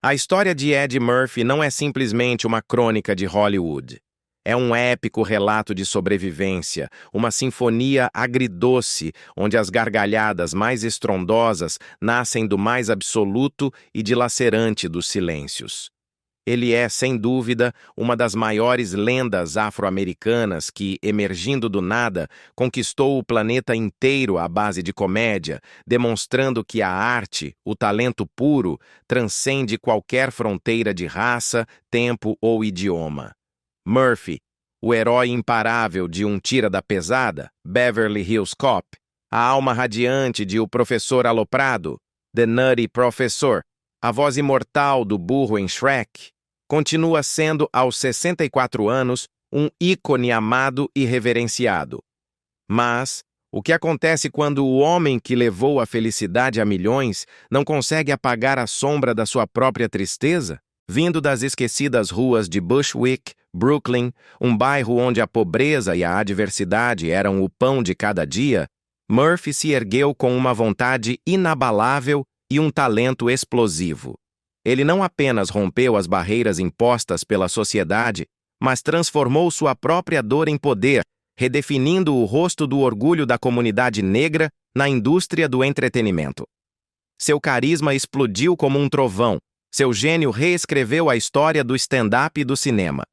A história de Eddie Murphy não é simplesmente uma crônica de Hollywood. É um épico relato de sobrevivência, uma sinfonia agridoce, onde as gargalhadas mais estrondosas nascem do mais absoluto e dilacerante dos silêncios. Ele é, sem dúvida, uma das maiores lendas afro-americanas que, emergindo do nada, conquistou o planeta inteiro à base de comédia, demonstrando que a arte, o talento puro, transcende qualquer fronteira de raça, tempo ou idioma. Murphy, o herói imparável de Um Tira da Pesada, Beverly Hills Cop, a alma radiante de O Professor Aloprado, The Nutty Professor, a voz imortal do burro em Shrek, continua sendo, aos 64 anos, um ícone amado e reverenciado. Mas o que acontece quando o homem que levou a felicidade a milhões não consegue apagar a sombra da sua própria tristeza? Vindo das esquecidas ruas de Bushwick, Brooklyn, um bairro onde a pobreza e a adversidade eram o pão de cada dia, Murphy se ergueu com uma vontade inabalável e um talento explosivo. Ele não apenas rompeu as barreiras impostas pela sociedade, mas transformou sua própria dor em poder, redefinindo o rosto do orgulho da comunidade negra na indústria do entretenimento. Seu carisma explodiu como um trovão. Seu gênio reescreveu a história do stand-up e do cinema.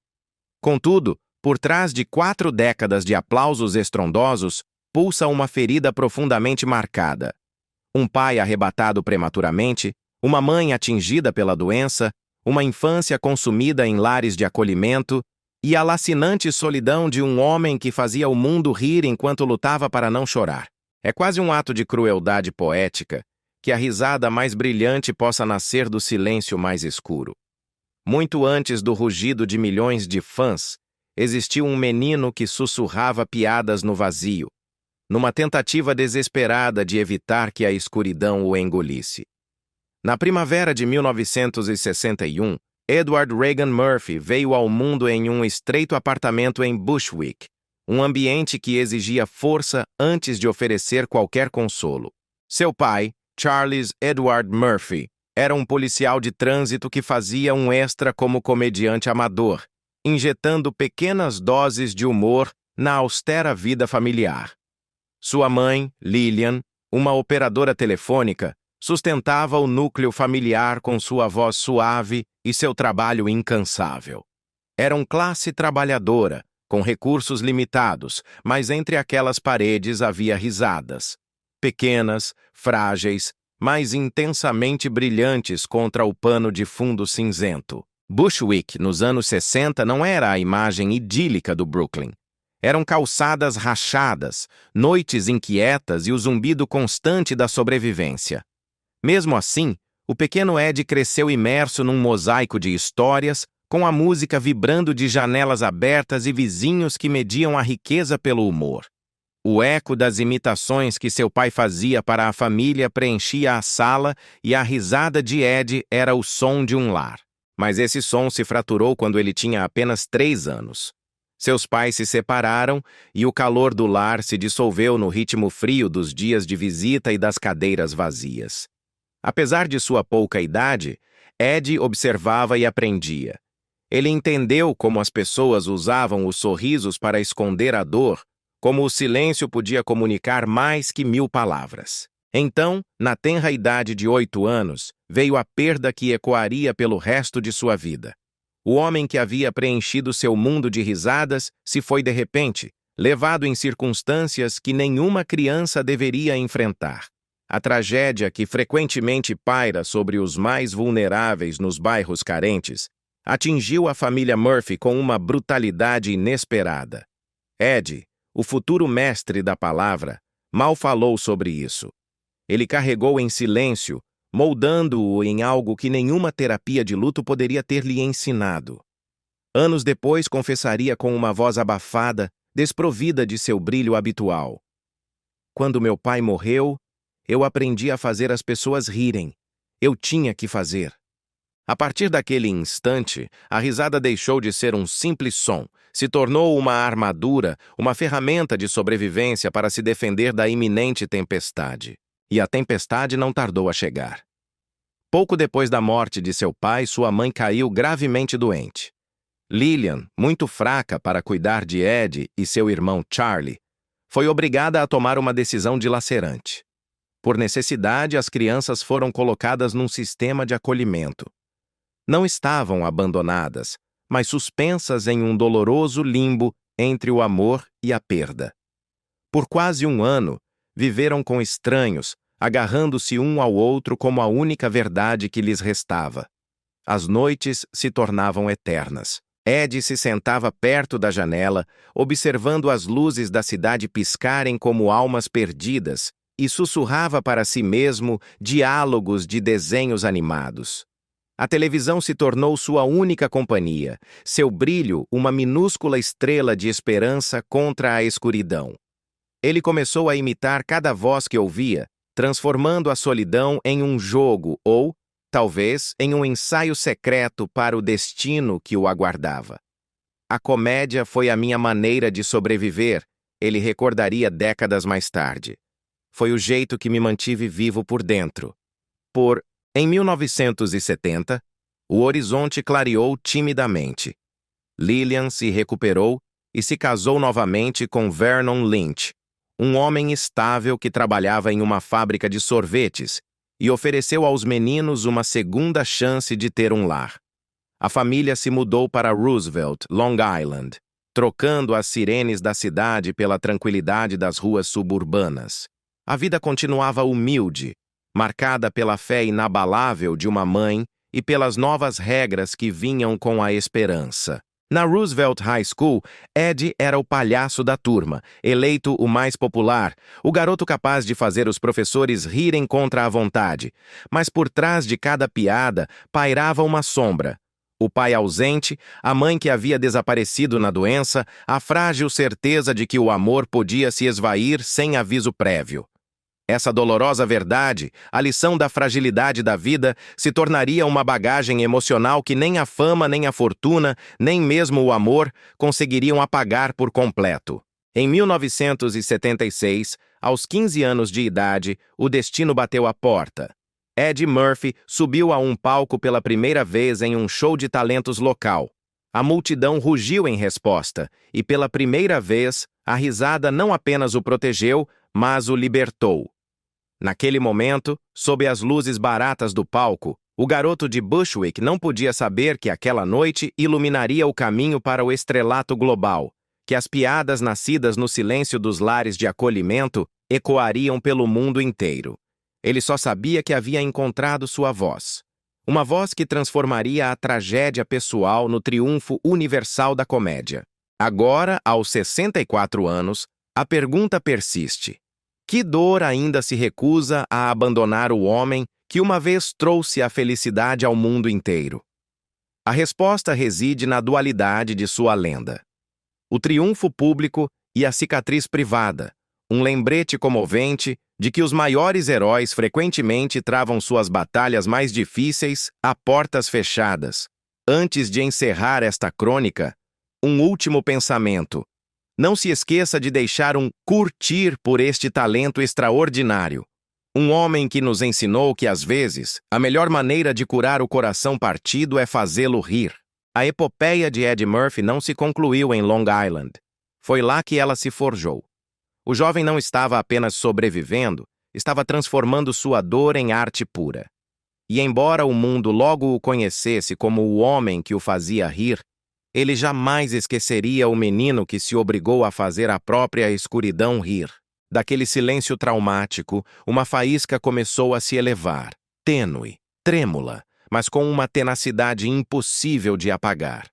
Contudo, por trás de 4 décadas de aplausos estrondosos, pulsa uma ferida profundamente marcada. Um pai arrebatado prematuramente, uma mãe atingida pela doença, uma infância consumida em lares de acolhimento e a lacinante solidão de um homem que fazia o mundo rir enquanto lutava para não chorar. É quase um ato de crueldade poética que a risada mais brilhante possa nascer do silêncio mais escuro. Muito antes do rugido de milhões de fãs, existiu um menino que sussurrava piadas no vazio, numa tentativa desesperada de evitar que a escuridão o engolisse. Na primavera de 1961, Edward Regan Murphy veio ao mundo em um estreito apartamento em Bushwick, um ambiente que exigia força antes de oferecer qualquer consolo. Seu pai, Charles Edward Murphy, era um policial de trânsito que fazia um extra como comediante amador, injetando pequenas doses de humor na austera vida familiar. Sua mãe, Lillian, uma operadora telefônica, sustentava o núcleo familiar com sua voz suave e seu trabalho incansável. Eram classe trabalhadora, com recursos limitados, mas entre aquelas paredes havia risadas. Pequenas, frágeis, mas intensamente brilhantes contra o pano de fundo cinzento. Bushwick, nos anos 60, não era a imagem idílica do Brooklyn. Eram calçadas rachadas, noites inquietas e o zumbido constante da sobrevivência. Mesmo assim, o pequeno Ed cresceu imerso num mosaico de histórias, com a música vibrando de janelas abertas e vizinhos que mediam a riqueza pelo humor. O eco das imitações que seu pai fazia para a família preenchia a sala e a risada de Ed era o som de um lar. Mas esse som se fraturou quando ele tinha apenas 3 anos. Seus pais se separaram e o calor do lar se dissolveu no ritmo frio dos dias de visita e das cadeiras vazias. Apesar de sua pouca idade, Ed observava e aprendia. Ele entendeu como as pessoas usavam os sorrisos para esconder a dor, como o silêncio podia comunicar mais que 1000 palavras. Então, na tenra idade de 8 anos, veio a perda que ecoaria pelo resto de sua vida. O homem que havia preenchido seu mundo de risadas se foi de repente, levado em circunstâncias que nenhuma criança deveria enfrentar. A tragédia que frequentemente paira sobre os mais vulneráveis nos bairros carentes atingiu a família Murphy com uma brutalidade inesperada. Ed, o futuro mestre da palavra, mal falou sobre isso. Ele carregou em silêncio, moldando-o em algo que nenhuma terapia de luto poderia ter lhe ensinado. Anos depois confessaria com uma voz abafada, desprovida de seu brilho habitual. Quando meu pai morreu, eu aprendi a fazer as pessoas rirem. Eu tinha que fazer. A partir daquele instante, a risada deixou de ser um simples som, se tornou uma armadura, uma ferramenta de sobrevivência para se defender da iminente tempestade. E a tempestade não tardou a chegar. Pouco depois da morte de seu pai, sua mãe caiu gravemente doente. Lillian, muito fraca para cuidar de Ed e seu irmão Charlie, foi obrigada a tomar uma decisão dilacerante. Por necessidade, as crianças foram colocadas num sistema de acolhimento. Não estavam abandonadas, mas suspensas em um doloroso limbo entre o amor e a perda. Por quase um ano, viveram com estranhos, agarrando-se um ao outro como a única verdade que lhes restava. As noites se tornavam eternas. Ed se sentava perto da janela, observando as luzes da cidade piscarem como almas perdidas, e sussurrava para si mesmo diálogos de desenhos animados. A televisão se tornou sua única companhia, seu brilho uma minúscula estrela de esperança contra a escuridão. Ele começou a imitar cada voz que ouvia, transformando a solidão em um jogo ou, talvez, em um ensaio secreto para o destino que o aguardava. A comédia foi a minha maneira de sobreviver, ele recordaria décadas mais tarde. Foi o jeito que me mantive vivo por dentro. Em 1970, o horizonte clareou timidamente. Lillian se recuperou e se casou novamente com Vernon Lynch, um homem estável que trabalhava em uma fábrica de sorvetes e ofereceu aos meninos uma segunda chance de ter um lar. A família se mudou para Roosevelt, Long Island, trocando as sirenes da cidade pela tranquilidade das ruas suburbanas. A vida continuava humilde, marcada pela fé inabalável de uma mãe e pelas novas regras que vinham com a esperança. Na Roosevelt High School, Ed era o palhaço da turma, eleito o mais popular, o garoto capaz de fazer os professores rirem contra a vontade. Mas por trás de cada piada pairava uma sombra. O pai ausente, a mãe que havia desaparecido na doença, a frágil certeza de que o amor podia se esvair sem aviso prévio. Essa dolorosa verdade, a lição da fragilidade da vida, se tornaria uma bagagem emocional que nem a fama, nem a fortuna, nem mesmo o amor conseguiriam apagar por completo. Em 1976, aos 15 anos de idade, o destino bateu à porta. Eddie Murphy subiu a um palco pela primeira vez em um show de talentos local. A multidão rugiu em resposta, e pela primeira vez, a risada não apenas o protegeu, mas o libertou. Naquele momento, sob as luzes baratas do palco, o garoto de Bushwick não podia saber que aquela noite iluminaria o caminho para o estrelato global, que as piadas nascidas no silêncio dos lares de acolhimento ecoariam pelo mundo inteiro. Ele só sabia que havia encontrado sua voz. Uma voz que transformaria a tragédia pessoal no triunfo universal da comédia. Agora, aos 64 anos, a pergunta persiste. Que dor ainda se recusa a abandonar o homem que uma vez trouxe a felicidade ao mundo inteiro? A resposta reside na dualidade de sua lenda. O triunfo público e a cicatriz privada, um lembrete comovente de que os maiores heróis frequentemente travam suas batalhas mais difíceis a portas fechadas. Antes de encerrar esta crônica, um último pensamento. Não se esqueça de deixar um curtir por este talento extraordinário. Um homem que nos ensinou que, às vezes, a melhor maneira de curar o coração partido é fazê-lo rir. A epopeia de Eddie Murphy não se concluiu em Long Island. Foi lá que ela se forjou. O jovem não estava apenas sobrevivendo, estava transformando sua dor em arte pura. E embora o mundo logo o conhecesse como o homem que o fazia rir, ele jamais esqueceria o menino que se obrigou a fazer a própria escuridão rir. Daquele silêncio traumático, uma faísca começou a se elevar, tênue, trêmula, mas com uma tenacidade impossível de apagar.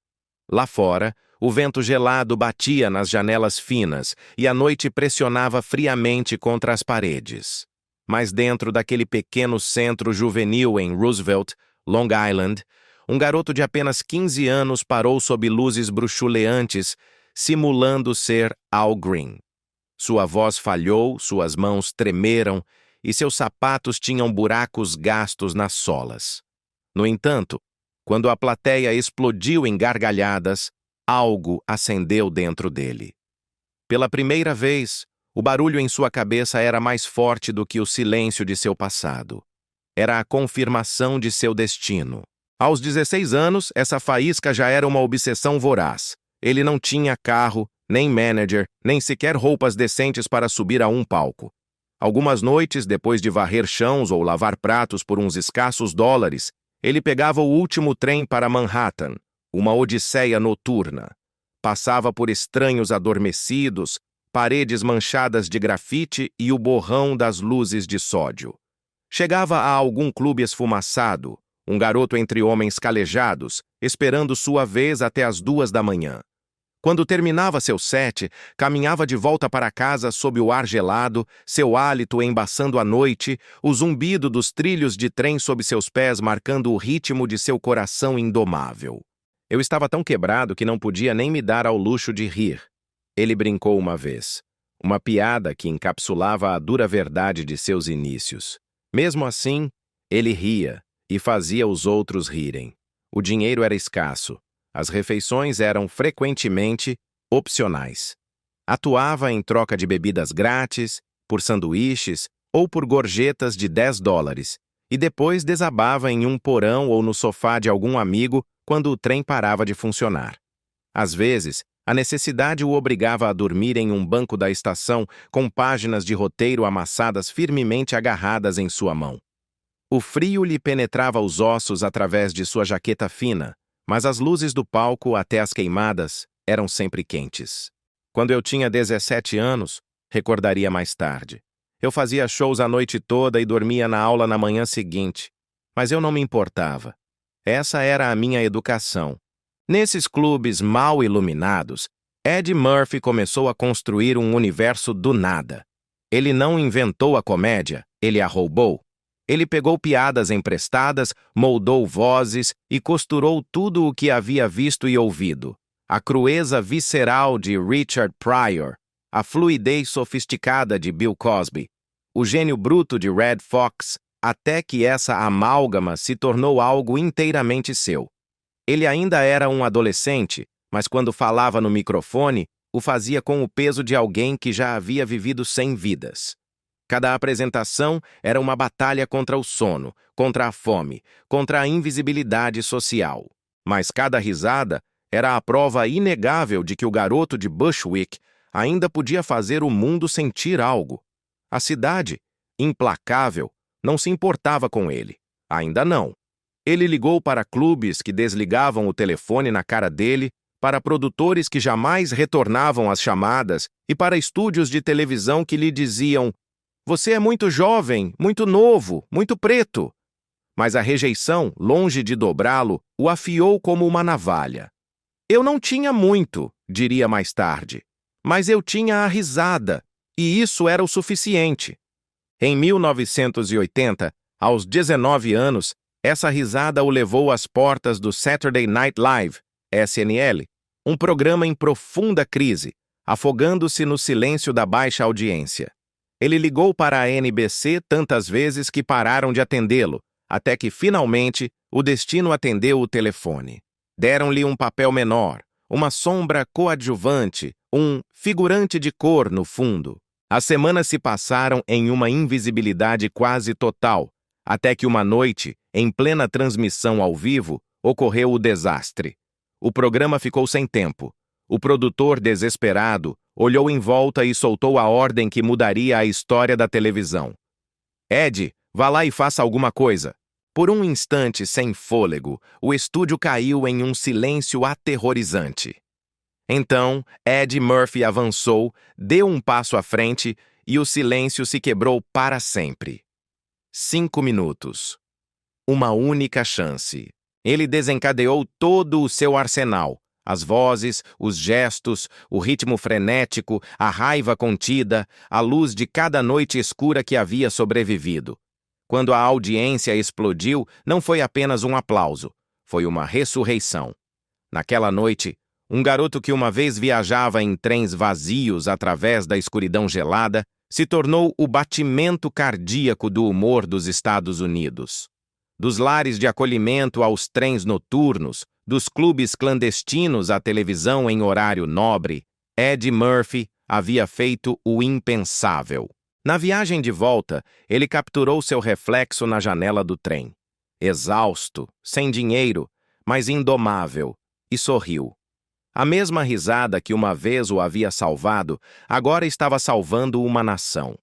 Lá fora, o vento gelado batia nas janelas finas e a noite pressionava friamente contra as paredes. Mas dentro daquele pequeno centro juvenil em Roosevelt, Long Island, um garoto de apenas 15 anos parou sob luzes bruxuleantes, simulando ser Al Green. Sua voz falhou, suas mãos tremeram e seus sapatos tinham buracos gastos nas solas. No entanto, quando a plateia explodiu em gargalhadas, algo acendeu dentro dele. Pela primeira vez, o barulho em sua cabeça era mais forte do que o silêncio de seu passado. era a confirmação de seu destino. Aos 16 anos, essa faísca já era uma obsessão voraz. Ele não tinha carro, nem manager, nem sequer roupas decentes para subir a um palco. Algumas noites, depois de varrer chãos ou lavar pratos por uns escassos dólares, ele pegava o último trem para Manhattan, uma odisseia noturna. Passava por estranhos adormecidos, paredes manchadas de grafite e o borrão das luzes de sódio. Chegava a algum clube esfumaçado, um garoto entre homens calejados, esperando sua vez até as 2 da manhã. Quando terminava seu set, caminhava de volta para casa sob o ar gelado, seu hálito embaçando a noite, o zumbido dos trilhos de trem sob seus pés marcando o ritmo de seu coração indomável. Eu estava tão quebrado que não podia nem me dar ao luxo de rir. Ele brincou uma vez. Uma piada que encapsulava a dura verdade de seus inícios. Mesmo assim, ele ria e fazia os outros rirem. O dinheiro era escasso. As refeições eram frequentemente opcionais. Atuava em troca de bebidas grátis, por sanduíches ou por gorjetas de $10, e depois desabava em um porão ou no sofá de algum amigo quando o trem parava de funcionar. Às vezes, a necessidade o obrigava a dormir em um banco da estação com páginas de roteiro amassadas firmemente agarradas em sua mão. O frio lhe penetrava os ossos através de sua jaqueta fina, mas as luzes do palco, até as queimadas, eram sempre quentes. Quando eu tinha 17 anos, recordaria mais tarde, eu fazia shows a noite toda e dormia na aula na manhã seguinte, mas eu não me importava. Essa era a minha educação. Nesses clubes mal iluminados, Eddie Murphy começou a construir um universo do nada. Ele não inventou a comédia, ele a roubou. Ele pegou piadas emprestadas, moldou vozes e costurou tudo o que havia visto e ouvido. A crueza visceral de Richard Pryor, a fluidez sofisticada de Bill Cosby, o gênio bruto de Redd Foxx, até que essa amálgama se tornou algo inteiramente seu. Ele ainda era um adolescente, mas quando falava no microfone, o fazia com o peso de alguém que já havia vivido 100 vidas. Cada apresentação era uma batalha contra o sono, contra a fome, contra a invisibilidade social. Mas cada risada era a prova inegável de que o garoto de Bushwick ainda podia fazer o mundo sentir algo. A cidade, implacável, não se importava com ele. Ainda não. Ele ligou para clubes que desligavam o telefone na cara dele, para produtores que jamais retornavam as chamadas e para estúdios de televisão que lhe diziam: "Você é muito jovem, muito novo, muito preto." Mas a rejeição, longe de dobrá-lo, o afiou como uma navalha. "Eu não tinha muito", diria mais tarde, "mas eu tinha a risada, e isso era o suficiente." Em 1980, aos 19 anos, essa risada o levou às portas do Saturday Night Live, SNL, um programa em profunda crise, afogando-se no silêncio da baixa audiência. Ele ligou para a NBC tantas vezes que pararam de atendê-lo, até que, finalmente, o destino atendeu o telefone. Deram-lhe um papel menor, uma sombra coadjuvante, um figurante de cor no fundo. As semanas se passaram em uma invisibilidade quase total, até que uma noite, em plena transmissão ao vivo, ocorreu o desastre. O programa ficou sem tempo. O produtor, desesperado, olhou em volta e soltou a ordem que mudaria a história da televisão. "Ed, vá lá e faça alguma coisa." Por um instante sem fôlego, o estúdio caiu em um silêncio aterrorizante. Então, Eddie Murphy avançou, deu um passo à frente e o silêncio se quebrou para sempre. 5 minutos. Uma única chance. Ele desencadeou todo o seu arsenal. As vozes, os gestos, o ritmo frenético, a raiva contida, a luz de cada noite escura que havia sobrevivido. Quando a audiência explodiu, não foi apenas um aplauso, foi uma ressurreição. Naquela noite, um garoto que uma vez viajava em trens vazios através da escuridão gelada, se tornou o batimento cardíaco do humor dos Estados Unidos. Dos lares de acolhimento aos trens noturnos, dos clubes clandestinos à televisão em horário nobre, Eddie Murphy havia feito o impensável. Na viagem de volta, ele capturou seu reflexo na janela do trem. Exausto, sem dinheiro, mas indomável, e sorriu. A mesma risada que uma vez o havia salvado, agora estava salvando uma nação.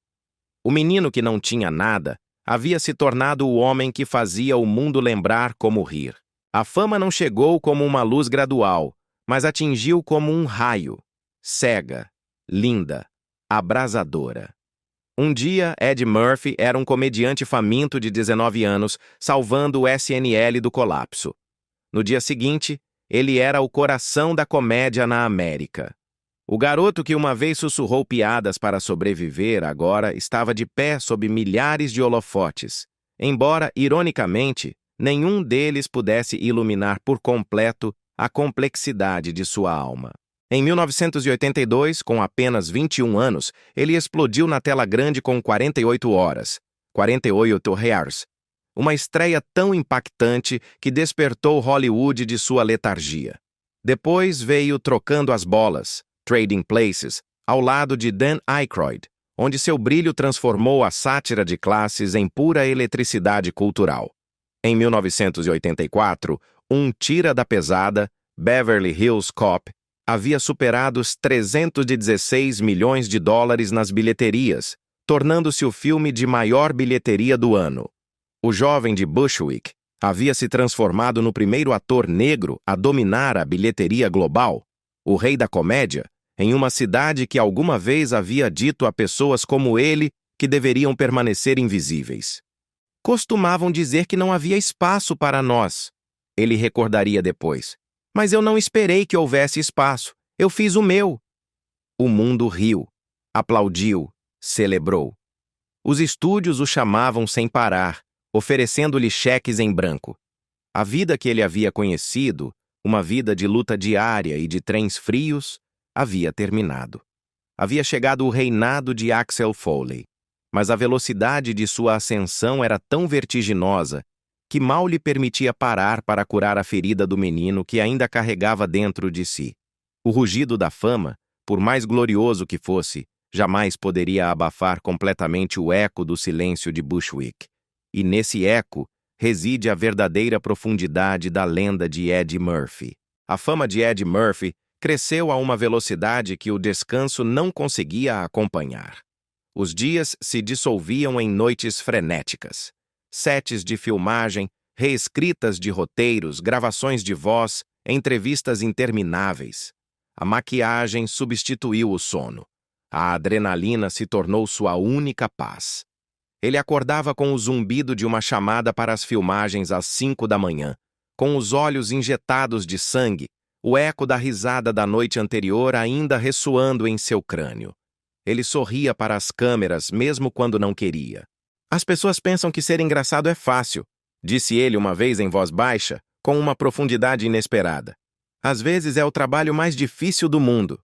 O menino que não tinha nada havia se tornado o homem que fazia o mundo lembrar como rir. A fama não chegou como uma luz gradual, mas atingiu como um raio, cega, linda, abrasadora. Um dia, Ed Murphy era um comediante faminto de 19 anos, salvando o SNL do colapso. No dia seguinte, ele era o coração da comédia na América. O garoto que uma vez sussurrou piadas para sobreviver agora estava de pé sob milhares de holofotes, embora, ironicamente, nenhum deles pudesse iluminar por completo a complexidade de sua alma. Em 1982, com apenas 21 anos, ele explodiu na tela grande com 48 horas, 48 Hours, uma estreia tão impactante que despertou Hollywood de sua letargia. Depois veio Trocando as Bolas, Trading Places, ao lado de Dan Aykroyd, onde seu brilho transformou a sátira de classes em pura eletricidade cultural. Em 1984, um tira da pesada, Beverly Hills Cop, havia superado os 316 milhões de dólares nas bilheterias, tornando-se o filme de maior bilheteria do ano. O jovem de Bushwick havia se transformado no primeiro ator negro a dominar a bilheteria global, o rei da comédia, em uma cidade que alguma vez havia dito a pessoas como ele que deveriam permanecer invisíveis. Costumavam dizer que não havia espaço para nós, ele recordaria depois. Mas eu não esperei que houvesse espaço. Eu fiz o meu. O mundo riu, aplaudiu, celebrou. Os estúdios o chamavam sem parar, oferecendo-lhe cheques em branco. A vida que ele havia conhecido, uma vida de luta diária e de trens frios, havia terminado. Havia chegado o reinado de Axel Foley, mas a velocidade de sua ascensão era tão vertiginosa que mal lhe permitia parar para curar a ferida do menino que ainda carregava dentro de si. O rugido da fama, por mais glorioso que fosse, jamais poderia abafar completamente o eco do silêncio de Bushwick. E nesse eco reside a verdadeira profundidade da lenda de Ed Murphy. A fama de Ed Murphy cresceu a uma velocidade que o descanso não conseguia acompanhar. Os dias se dissolviam em noites frenéticas. Sets de filmagem, reescritas de roteiros, gravações de voz, entrevistas intermináveis. A maquiagem substituiu o sono. A adrenalina se tornou sua única paz. Ele acordava com o zumbido de uma chamada para as filmagens às 5 da manhã, com os olhos injetados de sangue, o eco da risada da noite anterior ainda ressoando em seu crânio. Ele sorria para as câmeras mesmo quando não queria. As pessoas pensam que ser engraçado é fácil, disse ele uma vez em voz baixa, com uma profundidade inesperada. Às vezes é o trabalho mais difícil do mundo.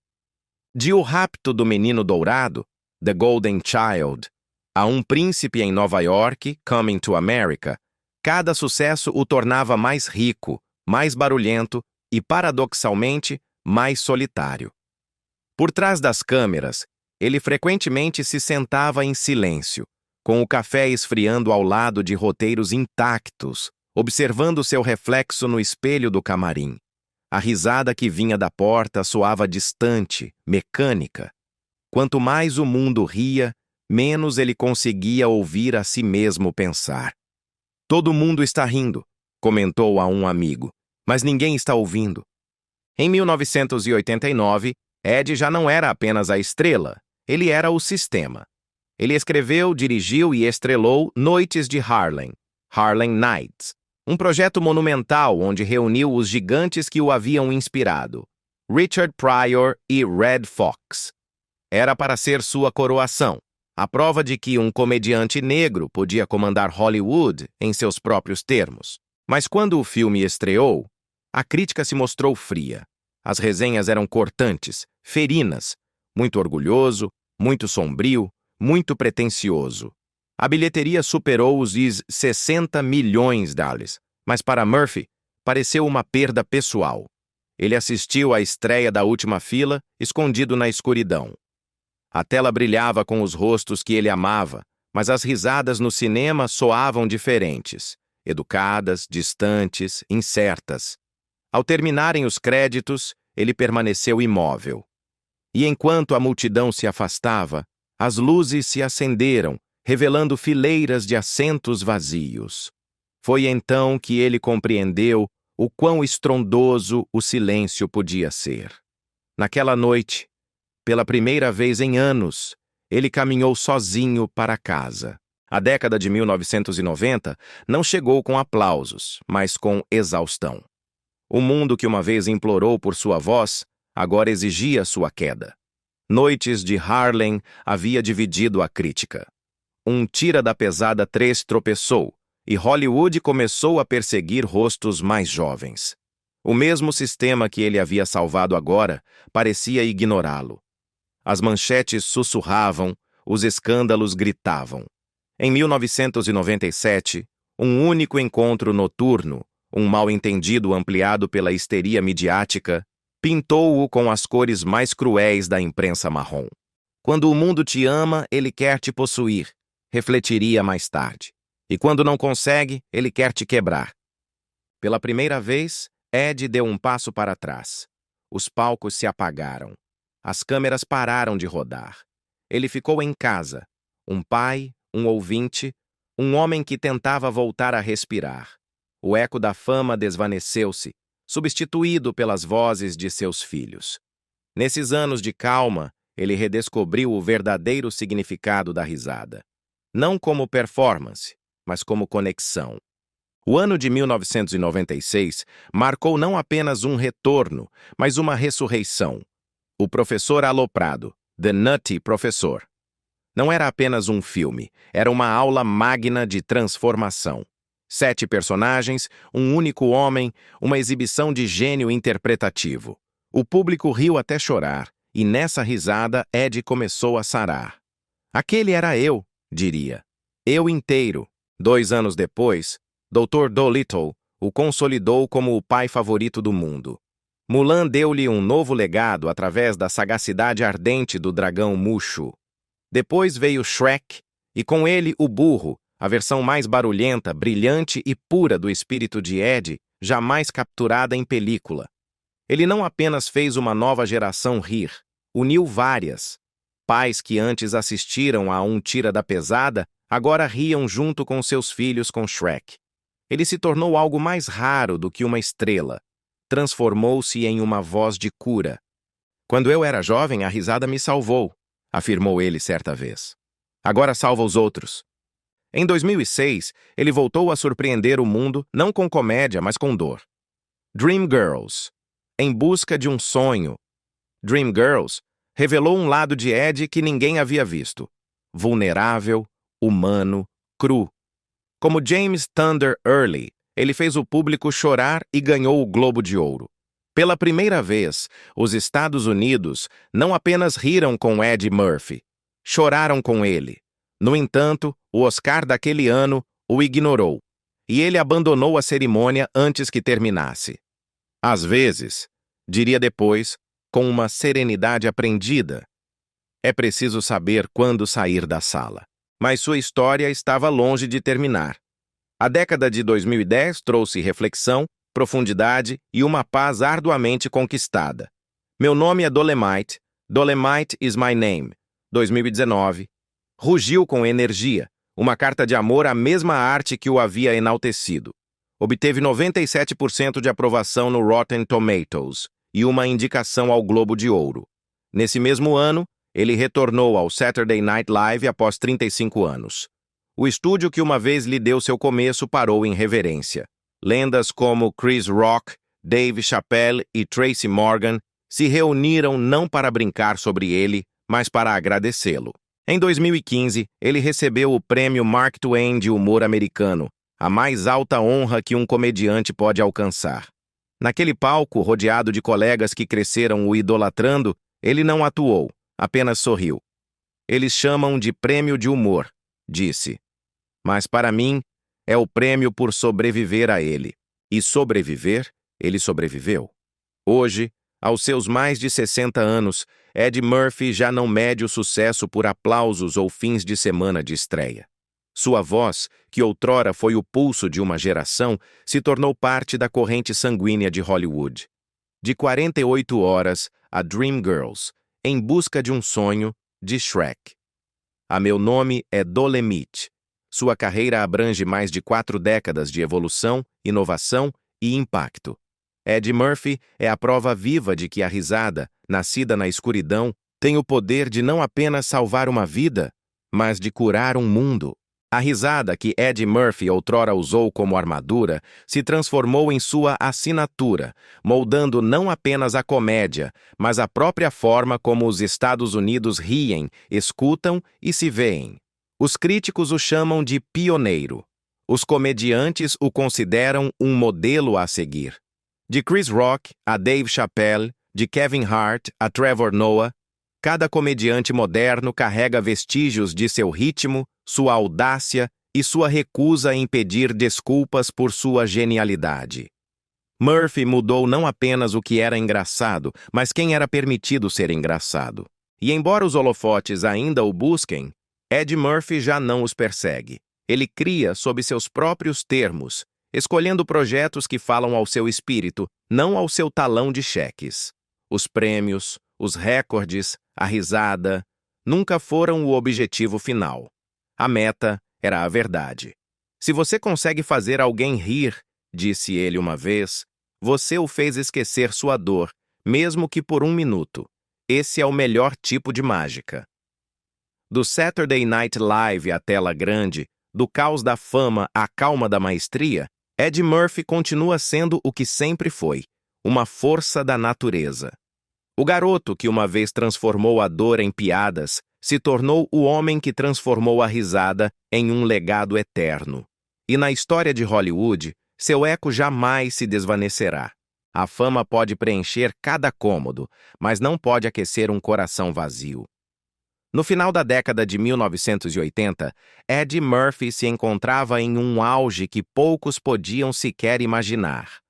De O Rapto do Menino Dourado, The Golden Child, a Um Príncipe em Nova York, Coming to America, cada sucesso o tornava mais rico, mais barulhento e, paradoxalmente, mais solitário. Por trás das câmeras, ele frequentemente se sentava em silêncio, com o café esfriando ao lado de roteiros intactos, observando seu reflexo no espelho do camarim. A risada que vinha da porta soava distante, mecânica. Quanto mais o mundo ria, menos ele conseguia ouvir a si mesmo pensar. Todo mundo está rindo, comentou a um amigo, mas ninguém está ouvindo. Em 1989, Ed já não era apenas a estrela, ele era o sistema. Ele escreveu, dirigiu e estrelou Noites de Harlem, Harlem Nights, um projeto monumental onde reuniu os gigantes que o haviam inspirado, Richard Pryor e Redd Foxx. Era para ser sua coroação, a prova de que um comediante negro podia comandar Hollywood em seus próprios termos. Mas quando o filme estreou, a crítica se mostrou fria. As resenhas eram cortantes, ferinas, muito orgulhoso, muito sombrio, muito pretensioso. A bilheteria superou os 60 milhões dólares, mas para Murphy, pareceu uma perda pessoal. Ele assistiu à estreia da última fila, escondido na escuridão. A tela brilhava com os rostos que ele amava, mas as risadas no cinema soavam diferentes, educadas, distantes, incertas. Ao terminarem os créditos, ele permaneceu imóvel. E enquanto a multidão se afastava, as luzes se acenderam, revelando fileiras de assentos vazios. Foi então que ele compreendeu o quão estrondoso o silêncio podia ser. Naquela noite, pela primeira vez em anos, ele caminhou sozinho para casa. A década de 1990 não chegou com aplausos, mas com exaustão. O mundo que uma vez implorou por sua voz, agora exigia sua queda. Noites de Harlem havia dividido a crítica. Um Tira da Pesada 3 tropeçou, e Hollywood começou a perseguir rostos mais jovens. O mesmo sistema que ele havia salvado agora parecia ignorá-lo. As manchetes sussurravam, os escândalos gritavam. Em 1997, um único encontro noturno, um mal-entendido ampliado pela histeria midiática, pintou-o com as cores mais cruéis da imprensa marrom. Quando o mundo te ama, ele quer te possuir, refletiria mais tarde. E quando não consegue, ele quer te quebrar. Pela primeira vez, Ed deu um passo para trás. Os palcos se apagaram. As câmeras pararam de rodar. Ele ficou em casa, um pai, um ouvinte, um homem que tentava voltar a respirar. O eco da fama desvaneceu-se, substituído pelas vozes de seus filhos. Nesses anos de calma, ele redescobriu o verdadeiro significado da risada. Não como performance, mas como conexão. O ano de 1996 marcou não apenas um retorno, mas uma ressurreição. O Professor Aloprado, The Nutty Professor. Não era apenas um filme, era uma aula magna de transformação. 7 personagens, um único homem, uma exibição de gênio interpretativo. O público riu até chorar, e nessa risada Ed começou a sarar. Aquele era eu, diria. Eu inteiro. 2 anos depois, Dr. Dolittle o consolidou como o pai favorito do mundo. Mulan deu-lhe um novo legado através da sagacidade ardente do dragão Mushu. Depois veio Shrek, e com ele o burro, a versão mais barulhenta, brilhante e pura do espírito de Ed, jamais capturada em película. Ele não apenas fez uma nova geração rir, uniu várias. Pais que antes assistiram a um Tira da Pesada, agora riam junto com seus filhos com Shrek. Ele se tornou algo mais raro do que uma estrela. Transformou-se em uma voz de cura. Quando eu era jovem, a risada me salvou, afirmou ele certa vez. Agora salva os outros. Em 2006, ele voltou a surpreender o mundo não com comédia, mas com dor. Dreamgirls. Em busca de um sonho. Dreamgirls revelou um lado de Ed que ninguém havia visto. Vulnerável, humano, cru. Como James Thunder Early, ele fez o público chorar e ganhou o Globo de Ouro. Pela primeira vez, os Estados Unidos não apenas riram com Ed Murphy, choraram com ele. No entanto, o Oscar daquele ano o ignorou, e ele abandonou a cerimônia antes que terminasse. Às vezes, diria depois, com uma serenidade aprendida, é preciso saber quando sair da sala. Mas sua história estava longe de terminar. A década de 2010 trouxe reflexão, profundidade e uma paz arduamente conquistada. Meu nome é Dolemite, Dolemite is my name, 2019. Rugiu com energia, uma carta de amor à mesma arte que o havia enaltecido. Obteve 97% de aprovação no Rotten Tomatoes e uma indicação ao Globo de Ouro. Nesse mesmo ano, ele retornou ao Saturday Night Live após 35 anos. O estúdio que uma vez lhe deu seu começo parou em reverência. Lendas como Chris Rock, Dave Chappelle e Tracy Morgan se reuniram não para brincar sobre ele, mas para agradecê-lo. Em 2015, ele recebeu o prêmio Mark Twain de humor americano, a mais alta honra que um comediante pode alcançar. Naquele palco, rodeado de colegas que cresceram o idolatrando, ele não atuou, apenas sorriu. Eles chamam de prêmio de humor, disse. Mas para mim, é o prêmio por sobreviver a ele. E sobreviver, ele sobreviveu. Hoje, aos seus mais de 60 anos, Ed Murphy já não mede o sucesso por aplausos ou fins de semana de estreia. Sua voz, que outrora foi o pulso de uma geração, se tornou parte da corrente sanguínea de Hollywood. De 48 horas, a Dreamgirls, Em Busca de um Sonho, de Shrek. A Meu Nome é Dolemite. Sua carreira abrange mais de 4 décadas de evolução, inovação e impacto. Ed Murphy é a prova viva de que a risada, nascida na escuridão, tem o poder de não apenas salvar uma vida, mas de curar um mundo. A risada que Ed Murphy outrora usou como armadura se transformou em sua assinatura, moldando não apenas a comédia, mas a própria forma como os Estados Unidos riem, escutam e se veem. Os críticos o chamam de pioneiro. Os comediantes o consideram um modelo a seguir. De Chris Rock a Dave Chappelle, de Kevin Hart a Trevor Noah, cada comediante moderno carrega vestígios de seu ritmo, sua audácia e sua recusa em pedir desculpas por sua genialidade. Murphy mudou não apenas o que era engraçado, mas quem era permitido ser engraçado. E embora os holofotes ainda o busquem, Ed Murphy já não os persegue. Ele cria sob seus próprios termos, escolhendo projetos que falam ao seu espírito, não ao seu talão de cheques. Os prêmios, os recordes, a risada, nunca foram o objetivo final. A meta era a verdade. Se você consegue fazer alguém rir, disse ele uma vez, você o fez esquecer sua dor, mesmo que por 1 minuto. Esse é o melhor tipo de mágica. Do Saturday Night Live à tela grande, do caos da fama à calma da maestria, Ed Murphy continua sendo o que sempre foi, uma força da natureza. O garoto que uma vez transformou a dor em piadas se tornou o homem que transformou a risada em um legado eterno. E na história de Hollywood, seu eco jamais se desvanecerá. A fama pode preencher cada cômodo, mas não pode aquecer um coração vazio. No final da década de 1980, Ed Murphy se encontrava em um auge que poucos podiam sequer imaginar.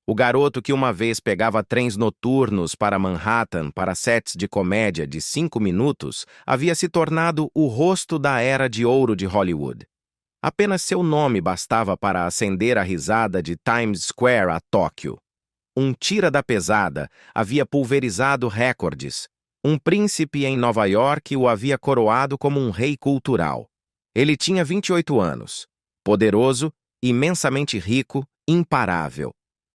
O garoto que uma vez pegava trens noturnos para Manhattan para sets de comédia de 5 minutos havia se tornado o rosto da era de ouro de Hollywood. Apenas seu nome bastava para acender a risada de Times Square a Tóquio. Um tira da pesada havia pulverizado recordes. Um príncipe em Nova York o havia coroado como um rei cultural. Ele tinha 28 anos, poderoso, imensamente rico, imparável.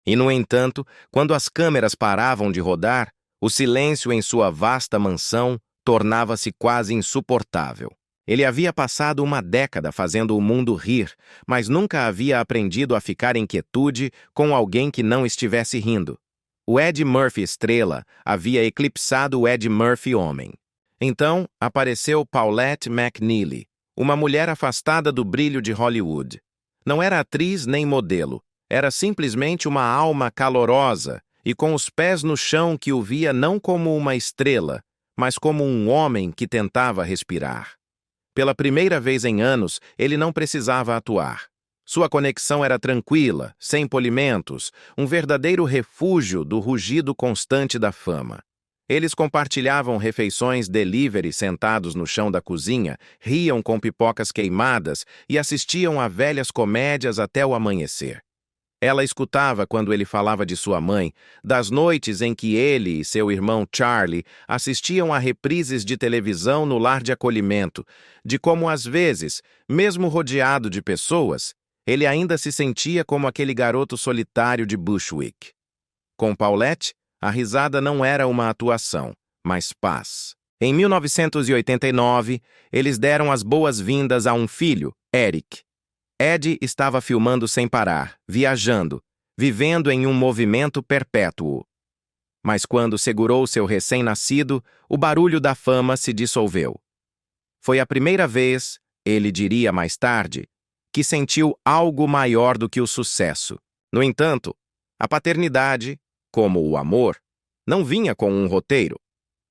E, no entanto, quando as câmeras paravam de rodar, o silêncio em sua vasta mansão tornava-se quase insuportável. Ele havia passado uma década fazendo o mundo rir, mas nunca havia aprendido a ficar em quietude com alguém que não estivesse rindo. O Ed Murphy estrela havia eclipsado o Ed Murphy homem. Então, apareceu Paulette McNeely, uma mulher afastada do brilho de Hollywood. Não era atriz nem modelo. Era simplesmente uma alma calorosa e com os pés no chão que o via não como uma estrela, mas como um homem que tentava respirar. Pela primeira vez em anos, ele não precisava atuar. Sua conexão era tranquila, sem polimentos, um verdadeiro refúgio do rugido constante da fama. Eles compartilhavam refeições delivery sentados no chão da cozinha, riam com pipocas queimadas e assistiam a velhas comédias até o amanhecer. Ela escutava quando ele falava de sua mãe, das noites em que ele e seu irmão Charlie assistiam a reprises de televisão no lar de acolhimento, de como às vezes, mesmo rodeado de pessoas, ele ainda se sentia como aquele garoto solitário de Bushwick. Com Paulette, a risada não era uma atuação, mas paz. Em 1989, eles deram as boas-vindas a um filho, Eric. Ed estava filmando sem parar, viajando, vivendo em um movimento perpétuo. Mas quando segurou seu recém-nascido, o barulho da fama se dissolveu. Foi a primeira vez, ele diria mais tarde, que sentiu algo maior do que o sucesso. No entanto, a paternidade, como o amor, não vinha com um roteiro.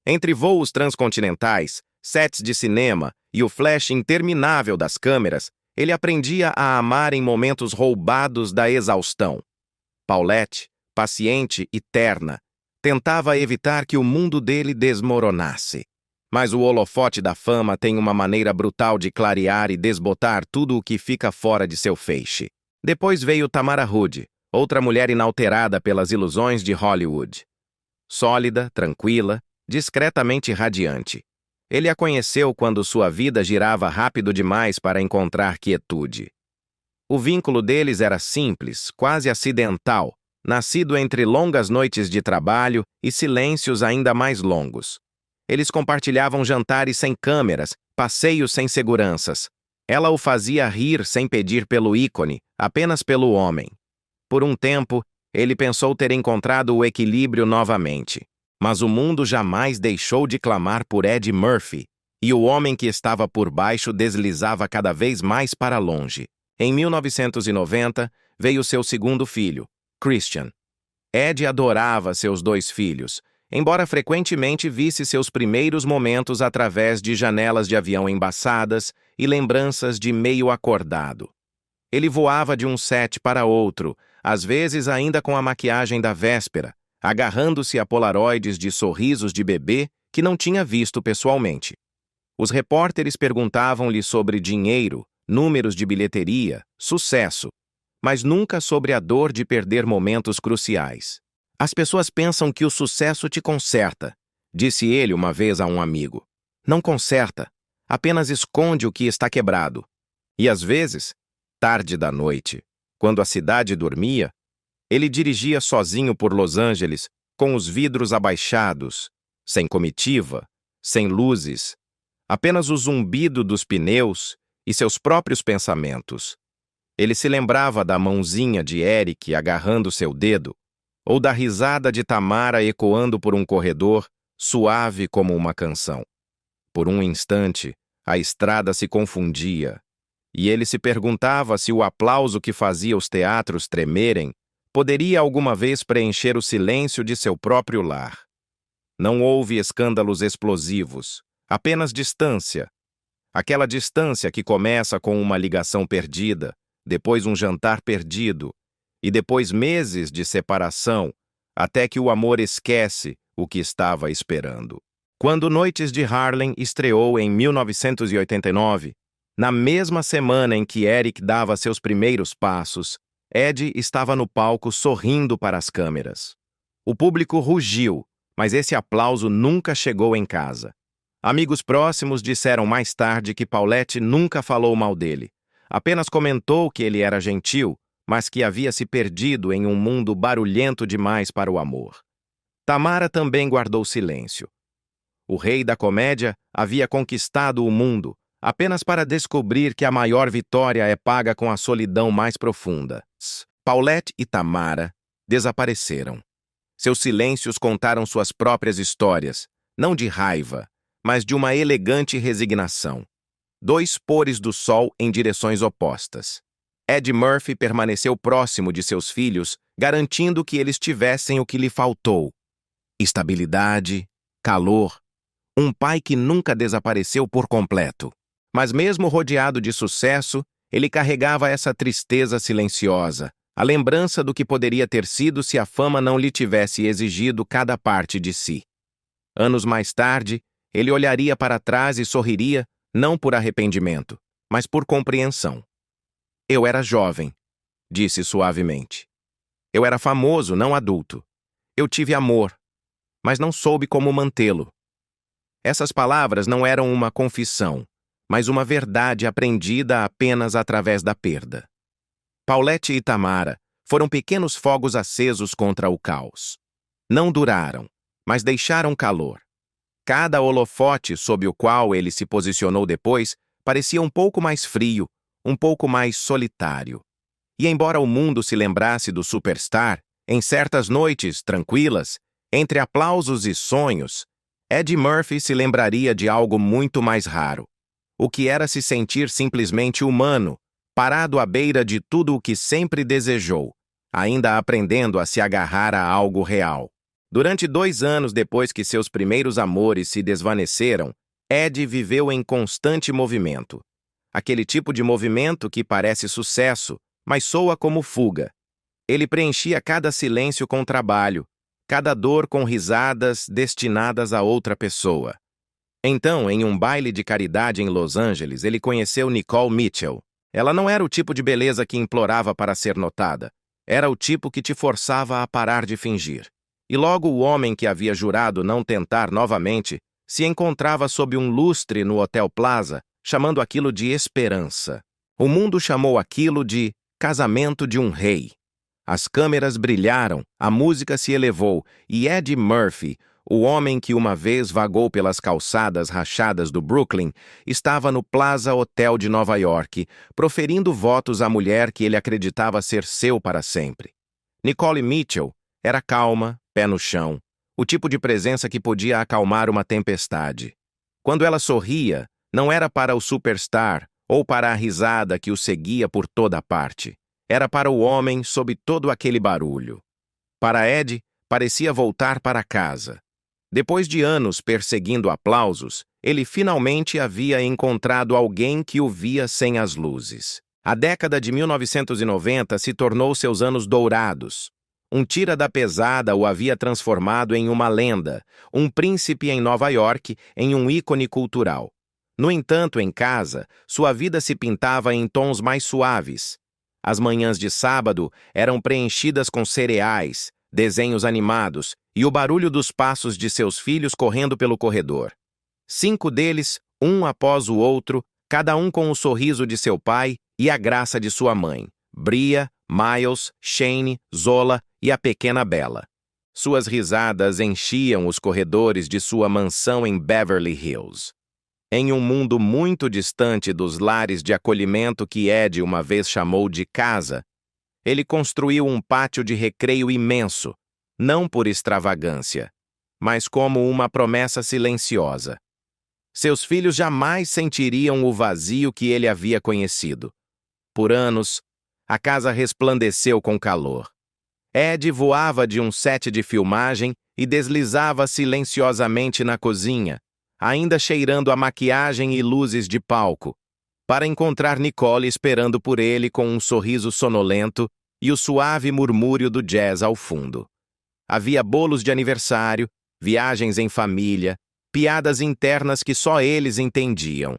Entre voos transcontinentais, sets de cinema e o flash interminável das câmeras, ele aprendia a amar em momentos roubados da exaustão. Paulette, paciente e terna, Tentava evitar que o mundo dele desmoronasse. Mas o holofote da fama tem uma maneira brutal de clarear e desbotar tudo o que fica fora de seu feixe. Depois veio Tamara Hood, outra mulher inalterada pelas ilusões de Hollywood. Sólida, tranquila, discretamente radiante. Ele a conheceu quando sua vida girava rápido demais para encontrar quietude. O vínculo deles era simples, quase acidental, nascido entre longas noites de trabalho e silêncios ainda mais longos. Eles compartilhavam jantares sem câmeras, passeios sem seguranças. Ela o fazia rir sem pedir pelo ícone, apenas pelo homem. Por um tempo, ele pensou ter encontrado o equilíbrio novamente. Mas o mundo jamais deixou de clamar por Eddie Murphy, e o homem que estava por baixo deslizava cada vez mais para longe. Em 1990, veio seu segundo filho, Christian. Ed adorava seus dois filhos, embora frequentemente visse seus primeiros momentos através de janelas de avião embaçadas e lembranças de meio acordado. Ele voava de um set para outro, às vezes ainda com a maquiagem da véspera, agarrando-se a polaroides de sorrisos de bebê que não tinha visto pessoalmente. Os repórteres perguntavam-lhe sobre dinheiro, números de bilheteria, sucesso, mas nunca sobre a dor de perder momentos cruciais. As pessoas pensam que o sucesso te conserta, disse ele uma vez a um amigo. Não conserta, apenas esconde o que está quebrado. E às vezes, tarde da noite, quando a cidade dormia, ele dirigia sozinho por Los Angeles, com os vidros abaixados, sem comitiva, sem luzes, apenas o zumbido dos pneus e seus próprios pensamentos. Ele se lembrava da mãozinha de Eric agarrando seu dedo, ou da risada de Tamara ecoando por um corredor, suave como uma canção. Por um instante, a estrada se confundia, e ele se perguntava se o aplauso que fazia os teatros tremerem poderia alguma vez preencher o silêncio de seu próprio lar. Não houve escândalos explosivos, apenas distância. Aquela distância que começa com uma ligação perdida, depois um jantar perdido, e depois meses de separação, até que o amor esquece o que estava esperando. Quando Noites de Harlem estreou em 1989, na mesma semana em que Eric dava seus primeiros passos, Ed estava no palco sorrindo para as câmeras. O público rugiu, mas esse aplauso nunca chegou em casa. Amigos próximos disseram mais tarde que Paulette nunca falou mal dele. Apenas comentou que ele era gentil, mas que havia se perdido em um mundo barulhento demais para o amor. Tamara também guardou silêncio. O rei da comédia havia conquistado o mundo, apenas para descobrir que a maior vitória é paga com a solidão mais profunda. Paulette e Tamara desapareceram. Seus silêncios contaram suas próprias histórias, não de raiva, mas de uma elegante resignação. Dois pores do sol em direções opostas. Eddie Murphy permaneceu próximo de seus filhos, garantindo que eles tivessem o que lhe faltou: estabilidade, calor, um pai que nunca desapareceu por completo. Mas mesmo rodeado de sucesso, ele carregava essa tristeza silenciosa, a lembrança do que poderia ter sido se a fama não lhe tivesse exigido cada parte de si. Anos mais tarde, ele olharia para trás e sorriria, não por arrependimento, mas por compreensão. Eu era jovem, disse suavemente. Eu era famoso, não adulto. Eu tive amor, mas não soube como mantê-lo. Essas palavras não eram uma confissão, mas uma verdade aprendida apenas através da perda. Paulette e Tamara foram pequenos fogos acesos contra o caos. Não duraram, mas deixaram calor. Cada holofote sob o qual ele se posicionou depois parecia um pouco mais frio, um pouco mais solitário. E embora o mundo se lembrasse do superstar, em certas noites tranquilas, entre aplausos e sonhos, Eddie Murphy se lembraria de algo muito mais raro. O que era se sentir simplesmente humano, parado à beira de tudo o que sempre desejou, ainda aprendendo a se agarrar a algo real. Durante 2 anos depois que seus primeiros amores se desvaneceram, Ed viveu em constante movimento. Aquele tipo de movimento que parece sucesso, mas soa como fuga. Ele preenchia cada silêncio com trabalho, cada dor com risadas destinadas a outra pessoa. Então, em um baile de caridade em Los Angeles, ele conheceu Nicole Mitchell. Ela não era o tipo de beleza que implorava para ser notada. Era o tipo que te forçava a parar de fingir. E logo o homem que havia jurado não tentar novamente se encontrava sob um lustre no Hotel Plaza, chamando aquilo de esperança. O mundo chamou aquilo de casamento de um rei. As câmeras brilharam, a música se elevou e Eddie Murphy, o homem que uma vez vagou pelas calçadas rachadas do Brooklyn, estava no Plaza Hotel de Nova York, proferindo votos à mulher que ele acreditava ser seu para sempre. Nicole Mitchell era calma, pé no chão, o tipo de presença que podia acalmar uma tempestade. Quando ela sorria, não era para o superstar ou para a risada que o seguia por toda parte. Era para o homem sob todo aquele barulho. Para Ed, parecia voltar para casa. Depois de anos perseguindo aplausos, ele finalmente havia encontrado alguém que o via sem as luzes. A década de 1990 se tornou seus anos dourados. Um tira da pesada o havia transformado em uma lenda, um príncipe em Nova York, em um ícone cultural. No entanto, em casa, sua vida se pintava em tons mais suaves. As manhãs de sábado eram preenchidas com cereais, desenhos animados e o barulho dos passos de seus filhos correndo pelo corredor. 5 deles, um após o outro, cada um com o sorriso de seu pai e a graça de sua mãe, Bria, Miles, Shane, Zola e a pequena Bella. Suas risadas enchiam os corredores de sua mansão em Beverly Hills. Em um mundo muito distante dos lares de acolhimento que Ed uma vez chamou de casa, ele construiu um pátio de recreio imenso, não por extravagância, mas como uma promessa silenciosa. Seus filhos jamais sentiriam o vazio que ele havia conhecido. Por anos, a casa resplandeceu com calor. Ed voava de um set de filmagem e deslizava silenciosamente na cozinha, ainda cheirando a maquiagem e luzes de palco, para encontrar Nicole esperando por ele com um sorriso sonolento e o suave murmúrio do jazz ao fundo. Havia bolos de aniversário, viagens em família, piadas internas que só eles entendiam.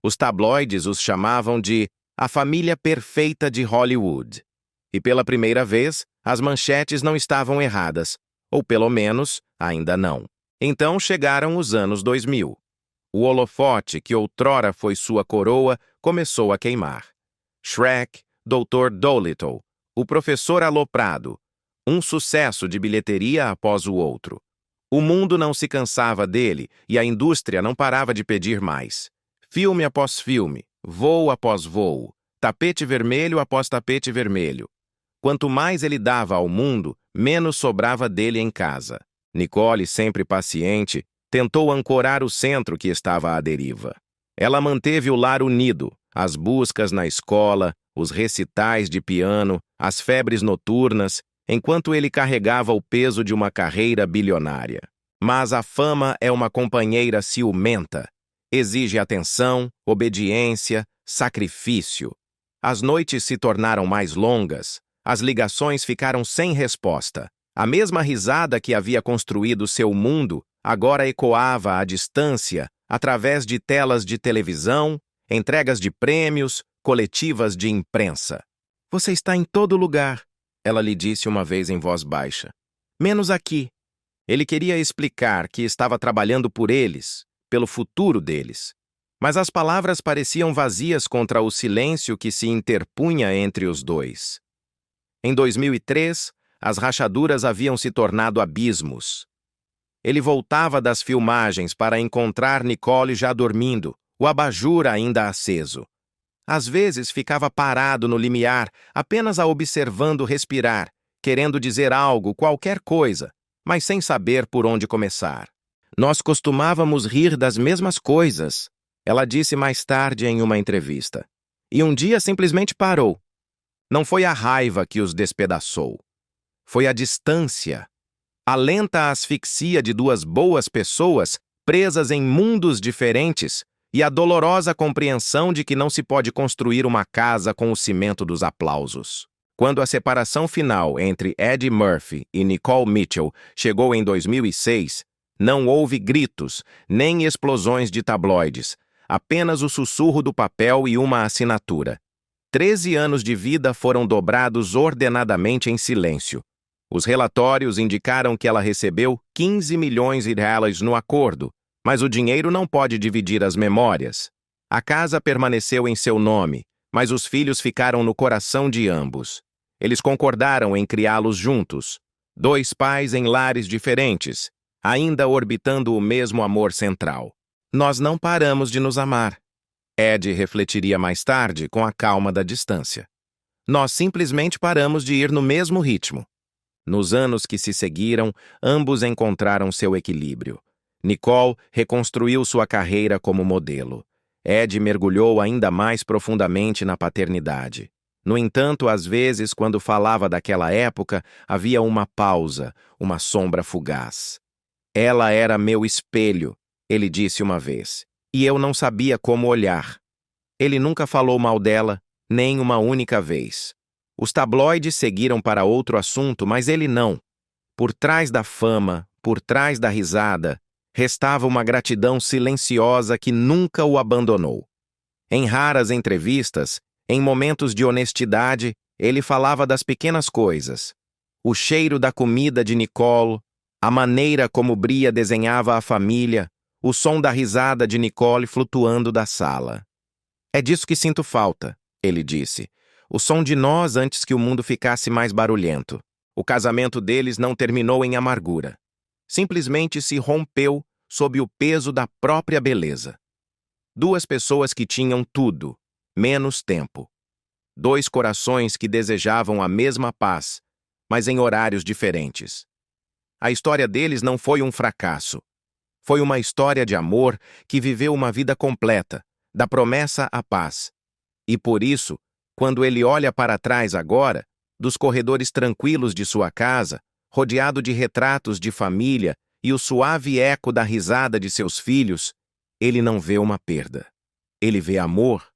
Os tabloides os chamavam de a família perfeita de Hollywood. E pela primeira vez, as manchetes não estavam erradas, ou pelo menos, ainda não. Então chegaram os anos 2000. O holofote que outrora foi sua coroa começou a queimar. Shrek, Dr. Dolittle, o professor aloprado, um sucesso de bilheteria após o outro. O mundo não se cansava dele e a indústria não parava de pedir mais. Filme após filme, voo após voo, tapete vermelho após tapete vermelho. Quanto mais ele dava ao mundo, menos sobrava dele em casa. Nicole, sempre paciente, tentou ancorar o centro que estava à deriva. Ela manteve o lar unido, as buscas na escola, os recitais de piano, as febres noturnas, enquanto ele carregava o peso de uma carreira bilionária. Mas a fama é uma companheira ciumenta. Exige atenção, obediência, sacrifício. As noites se tornaram mais longas, as ligações ficaram sem resposta. A mesma risada que havia construído seu mundo agora ecoava à distância através de telas de televisão, entregas de prêmios, coletivas de imprensa. "Você está em todo lugar", ela lhe disse uma vez em voz baixa. "Menos aqui." Ele queria explicar que estava trabalhando por eles, pelo futuro deles. Mas as palavras pareciam vazias contra o silêncio que se interpunha entre os dois. Em 2003, as rachaduras haviam se tornado abismos. Ele voltava das filmagens para encontrar Nicole já dormindo, o abajur ainda aceso. Às vezes ficava parado no limiar, apenas a observando respirar, querendo dizer algo, qualquer coisa, mas sem saber por onde começar. "Nós costumávamos rir das mesmas coisas", ela disse mais tarde em uma entrevista. "E um dia simplesmente parou. Não foi a raiva que os despedaçou. Foi a distância. A lenta asfixia de duas boas pessoas presas em mundos diferentes e a dolorosa compreensão de que não se pode construir uma casa com o cimento dos aplausos." Quando a separação final entre Eddie Murphy e Nicole Mitchell chegou em 2006, não houve gritos, nem explosões de tabloides, apenas o sussurro do papel e uma assinatura. 13 anos de vida foram dobrados ordenadamente em silêncio. Os relatórios indicaram que ela recebeu 15 milhões de reais no acordo, mas o dinheiro não pode dividir as memórias. A casa permaneceu em seu nome, mas os filhos ficaram no coração de ambos. Eles concordaram em criá-los juntos, dois pais em lares diferentes, ainda orbitando o mesmo amor central. Nós não paramos de nos amar. Ed refletiria mais tarde com a calma da distância. Nós simplesmente paramos de ir no mesmo ritmo. Nos anos que se seguiram, ambos encontraram seu equilíbrio. Nicole reconstruiu sua carreira como modelo. Ed mergulhou ainda mais profundamente na paternidade. No entanto, às vezes, quando falava daquela época, havia uma pausa, uma sombra fugaz. Ela era meu espelho, ele disse uma vez, e eu não sabia como olhar. Ele nunca falou mal dela, nem uma única vez. Os tabloides seguiram para outro assunto, mas ele não. Por trás da fama, por trás da risada, restava uma gratidão silenciosa que nunca o abandonou. Em raras entrevistas, em momentos de honestidade, ele falava das pequenas coisas. O cheiro da comida de Nicole, a maneira como Bria desenhava a família, o som da risada de Nicole flutuando da sala. É disso que sinto falta, ele disse. O som de nós antes que o mundo ficasse mais barulhento. O casamento deles não terminou em amargura. Simplesmente se rompeu sob o peso da própria beleza. Duas pessoas que tinham tudo, menos tempo. Dois corações que desejavam a mesma paz, mas em horários diferentes. A história deles não foi um fracasso. Foi uma história de amor que viveu uma vida completa, da promessa à paz. E por isso, quando ele olha para trás agora, dos corredores tranquilos de sua casa, rodeado de retratos de família e o suave eco da risada de seus filhos, ele não vê uma perda. Ele vê amor,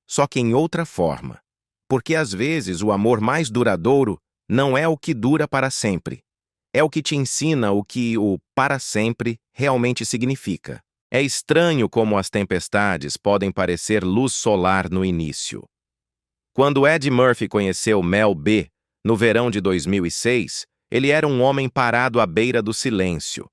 só que em outra forma. Porque às vezes o amor mais duradouro não é o que dura para sempre. É o que te ensina o que o para sempre realmente significa. É estranho como as tempestades podem parecer luz solar no início. Quando Eddie Murphy conheceu Mel B, no verão de 2006, ele era um homem parado à beira do silêncio.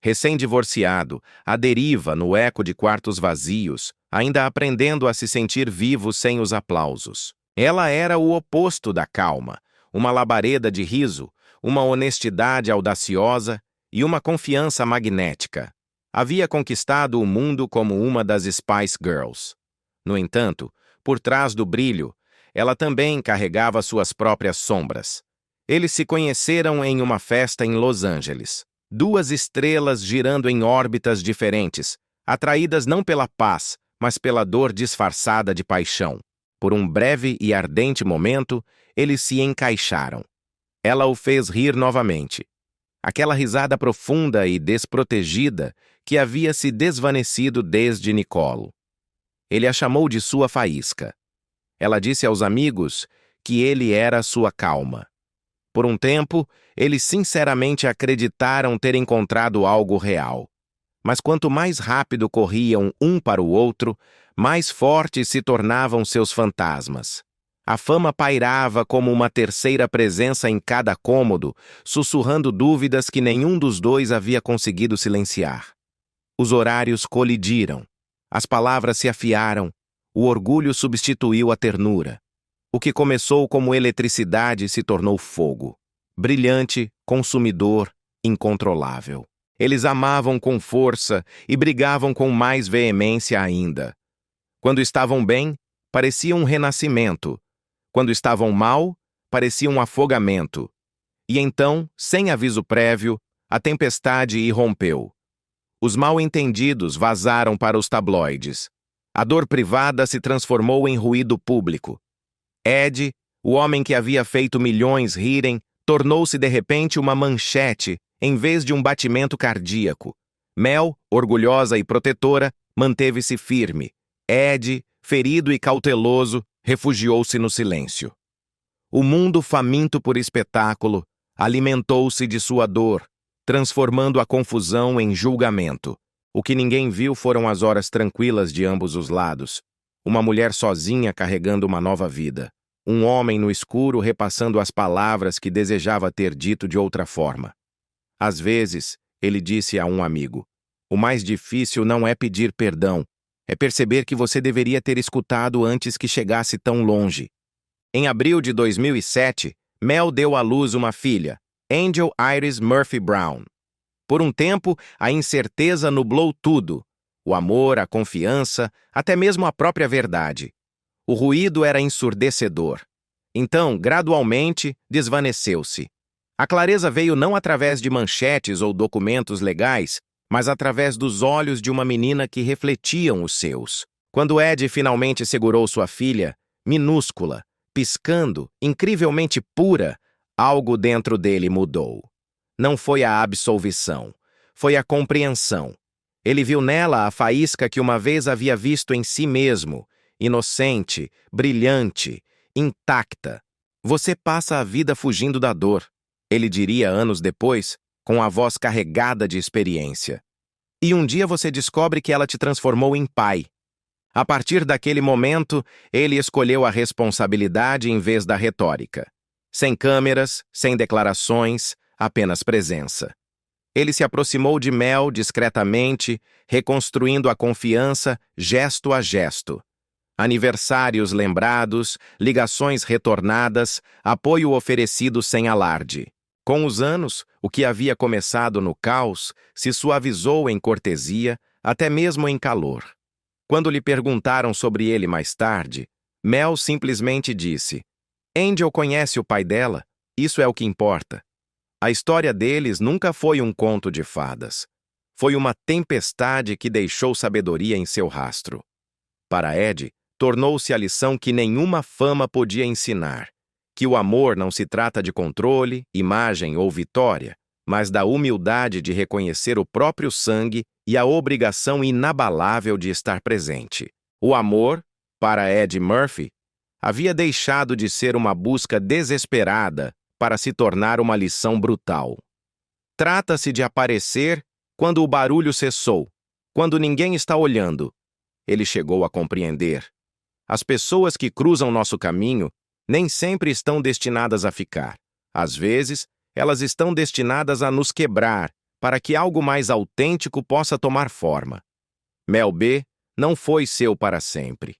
Recém-divorciado, à deriva no eco de quartos vazios, ainda aprendendo a se sentir vivo sem os aplausos. Ela era o oposto da calma, uma labareda de riso, uma honestidade audaciosa e uma confiança magnética. Havia conquistado o mundo como uma das Spice Girls. No entanto, por trás do brilho, ela também carregava suas próprias sombras. Eles se conheceram em uma festa em Los Angeles. Duas estrelas girando em órbitas diferentes, atraídas não pela paz, mas pela dor disfarçada de paixão. Por um breve e ardente momento, eles se encaixaram. Ela o fez rir novamente. Aquela risada profunda e desprotegida que havia se desvanecido desde Nicole. Ele a chamou de sua faísca. Ela disse aos amigos que ele era sua calma. Por um tempo, eles sinceramente acreditaram ter encontrado algo real. Mas quanto mais rápido corriam um para o outro, mais fortes se tornavam seus fantasmas. A fama pairava como uma terceira presença em cada cômodo, sussurrando dúvidas que nenhum dos dois havia conseguido silenciar. Os horários colidiram. As palavras se afiaram. O orgulho substituiu a ternura. O que começou como eletricidade se tornou fogo. Brilhante, consumidor, incontrolável. Eles amavam com força e brigavam com mais veemência ainda. Quando estavam bem, parecia um renascimento. Quando estavam mal, parecia um afogamento. E então, sem aviso prévio, a tempestade irrompeu. Os mal-entendidos vazaram para os tabloides. A dor privada se transformou em ruído público. Ed, o homem que havia feito milhões rirem, tornou-se de repente uma manchete em vez de um batimento cardíaco. Mel, orgulhosa e protetora, manteve-se firme. Ed, ferido e cauteloso, refugiou-se no silêncio. O mundo faminto por espetáculo alimentou-se de sua dor, transformando a confusão em julgamento. O que ninguém viu foram as horas tranquilas de ambos os lados. Uma mulher sozinha carregando uma nova vida. Um homem no escuro repassando as palavras que desejava ter dito de outra forma. Às vezes, ele disse a um amigo: o mais difícil não é pedir perdão, é perceber que você deveria ter escutado antes que chegasse tão longe. Em abril de 2007, Mel deu à luz uma filha, Angel Iris Murphy Brown. Por um tempo, a incerteza nublou tudo. O amor, a confiança, até mesmo a própria verdade. O ruído era ensurdecedor. Então, gradualmente, desvaneceu-se. A clareza veio não através de manchetes ou documentos legais, mas através dos olhos de uma menina que refletiam os seus. Quando Ed finalmente segurou sua filha, minúscula, piscando, incrivelmente pura, algo dentro dele mudou. Não foi a absolvição, foi a compreensão. Ele viu nela a faísca que uma vez havia visto em si mesmo, inocente, brilhante, intacta. Você passa a vida fugindo da dor, ele diria anos depois, com a voz carregada de experiência. E um dia você descobre que ela te transformou em pai. A partir daquele momento, ele escolheu a responsabilidade em vez da retórica. Sem câmeras, sem declarações, apenas presença. Ele se aproximou de Mel discretamente, reconstruindo a confiança gesto a gesto. Aniversários lembrados, ligações retornadas, apoio oferecido sem alarde. Com os anos, o que havia começado no caos se suavizou em cortesia, até mesmo em calor. Quando lhe perguntaram sobre ele mais tarde, Mel simplesmente disse: Angel conhece o pai dela, isso é o que importa. A história deles nunca foi um conto de fadas. Foi uma tempestade que deixou sabedoria em seu rastro. Para Ed, tornou-se a lição que nenhuma fama podia ensinar, que o amor não se trata de controle, imagem ou vitória, mas da humildade de reconhecer o próprio sangue e a obrigação inabalável de estar presente. O amor, para Ed Murphy, havia deixado de ser uma busca desesperada para se tornar uma lição brutal. Trata-se de aparecer quando o barulho cessou, quando ninguém está olhando. Ele chegou a compreender. As pessoas que cruzam nosso caminho nem sempre estão destinadas a ficar. Às vezes, elas estão destinadas a nos quebrar, para que algo mais autêntico possa tomar forma. Mel B não foi seu para sempre.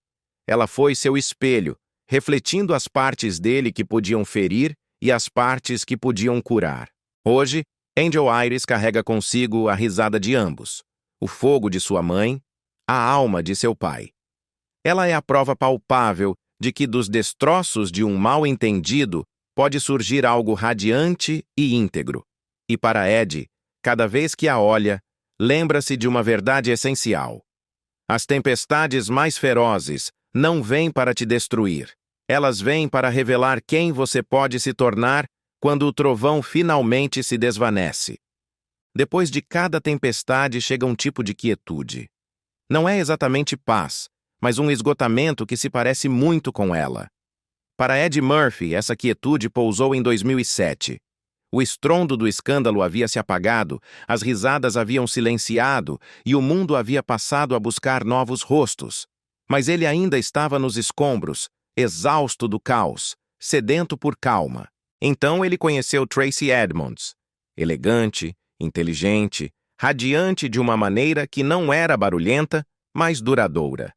Ela foi seu espelho, refletindo as partes dele que podiam ferir e as partes que podiam curar. Hoje, Angel Iris carrega consigo a risada de ambos, o fogo de sua mãe, a alma de seu pai. Ela é a prova palpável de que dos destroços de um mal-entendido pode surgir algo radiante e íntegro. E para Ed, cada vez que a olha, lembra-se de uma verdade essencial. As tempestades mais ferozes não vêm para te destruir. Elas vêm para revelar quem você pode se tornar quando o trovão finalmente se desvanece. Depois de cada tempestade chega um tipo de quietude. Não é exatamente paz, mas um esgotamento que se parece muito com ela. Para Ed Murphy, essa quietude pousou em 2007. O estrondo do escândalo havia se apagado, as risadas haviam silenciado e o mundo havia passado a buscar novos rostos. Mas ele ainda estava nos escombros, exausto do caos, sedento por calma. Então ele conheceu Tracey Edmonds. Elegante, inteligente, radiante de uma maneira que não era barulhenta, mas duradoura.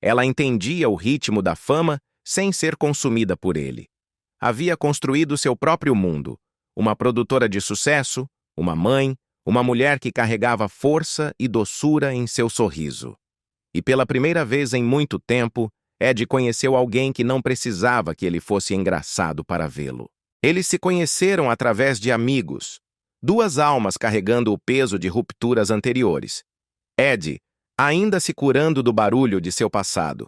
Ela entendia o ritmo da fama sem ser consumida por ele. Havia construído seu próprio mundo, uma produtora de sucesso, uma mãe, uma mulher que carregava força e doçura em seu sorriso. E pela primeira vez em muito tempo, Ed conheceu alguém que não precisava que ele fosse engraçado para vê-lo. Eles se conheceram através de amigos, duas almas carregando o peso de rupturas anteriores. Ed, ainda se curando do barulho de seu passado.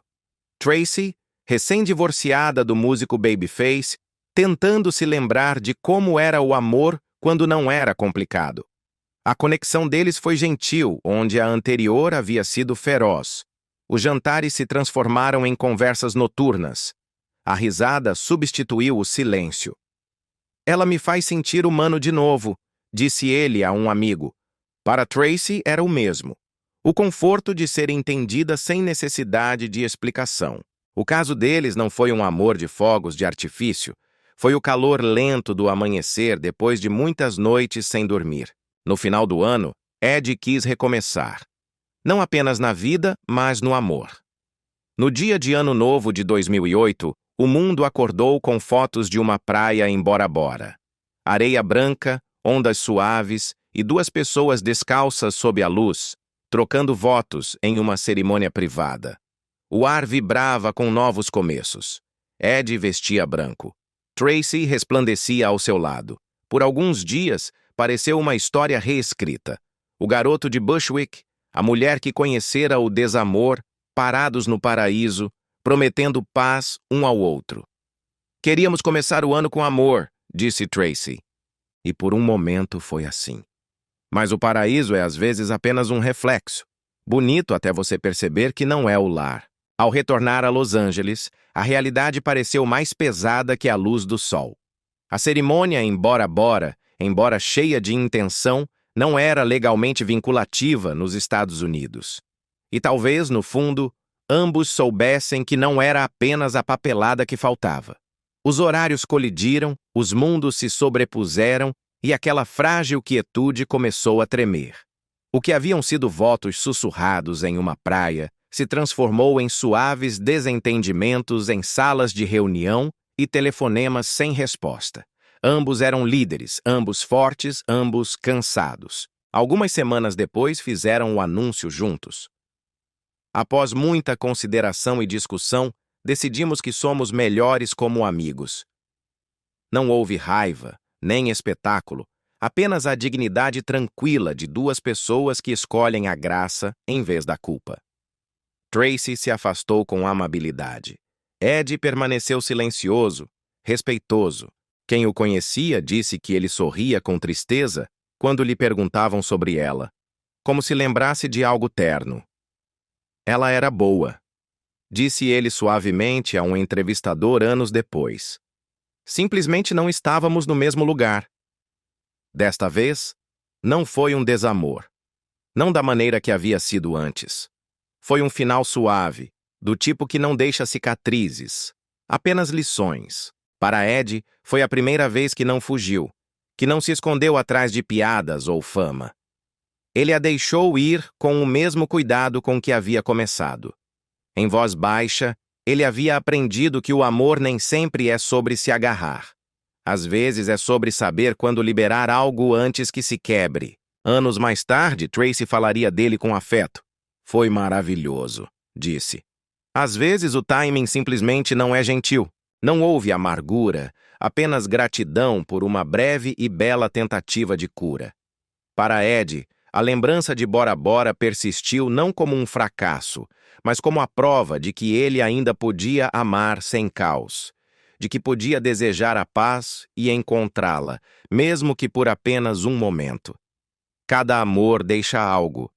Tracey, recém-divorciada do músico Babyface, tentando se lembrar de como era o amor quando não era complicado. A conexão deles foi gentil, onde a anterior havia sido feroz. Os jantares se transformaram em conversas noturnas. A risada substituiu o silêncio. Ela me faz sentir humano de novo, disse ele a um amigo. Para Tracy era o mesmo. O conforto de ser entendida sem necessidade de explicação. O caso deles não foi um amor de fogos de artifício, foi o calor lento do amanhecer depois de muitas noites sem dormir. No final do ano, Ed quis recomeçar. Não apenas na vida, mas no amor. No dia de Ano Novo de 2008, o mundo acordou com fotos de uma praia em Bora Bora. Areia branca, ondas suaves e duas pessoas descalças sob a luz, trocando votos em uma cerimônia privada. O ar vibrava com novos começos. Ed vestia branco. Tracy resplandecia ao seu lado. Por alguns dias, pareceu uma história reescrita. O garoto de Bushwick, a mulher que conhecera o desamor, parados no paraíso, prometendo paz um ao outro. Queríamos começar o ano com amor, disse Tracy. E por um momento foi assim. Mas o paraíso é às vezes apenas um reflexo. Bonito até você perceber que não é o lar. Ao retornar a Los Angeles, a realidade pareceu mais pesada que a luz do sol. A cerimônia em Bora Bora, embora cheia de intenção, não era legalmente vinculativa nos Estados Unidos. E talvez, no fundo, ambos soubessem que não era apenas a papelada que faltava. Os horários colidiram, os mundos se sobrepuseram e aquela frágil quietude começou a tremer. O que haviam sido votos sussurrados em uma praia se transformou em suaves desentendimentos em salas de reunião e telefonemas sem resposta. Ambos eram líderes, ambos fortes, ambos cansados. Algumas semanas depois fizeram o anúncio juntos. Após muita consideração e discussão, decidimos que somos melhores como amigos. Não houve raiva, nem espetáculo, apenas a dignidade tranquila de duas pessoas que escolhem a graça em vez da culpa. Tracy se afastou com amabilidade. Ed permaneceu silencioso, respeitoso. Quem o conhecia disse que ele sorria com tristeza quando lhe perguntavam sobre ela, como se lembrasse de algo terno. Ela era boa, disse ele suavemente a um entrevistador anos depois. Simplesmente não estávamos no mesmo lugar. Desta vez, não foi um desamor. Não da maneira que havia sido antes. Foi um final suave, do tipo que não deixa cicatrizes, apenas lições. Para Ed, foi a primeira vez que não fugiu, que não se escondeu atrás de piadas ou fama. Ele a deixou ir com o mesmo cuidado com que havia começado. Em voz baixa, ele havia aprendido que o amor nem sempre é sobre se agarrar. Às vezes é sobre saber quando liberar algo antes que se quebre. Anos mais tarde, Tracy falaria dele com afeto. Foi maravilhoso, disse. Às vezes o timing simplesmente não é gentil. Não houve amargura, apenas gratidão por uma breve e bela tentativa de cura. Para Ed, a lembrança de Bora Bora persistiu não como um fracasso, mas como a prova de que ele ainda podia amar sem caos, de que podia desejar a paz e encontrá-la, mesmo que por apenas um momento. Cada amor deixa algo.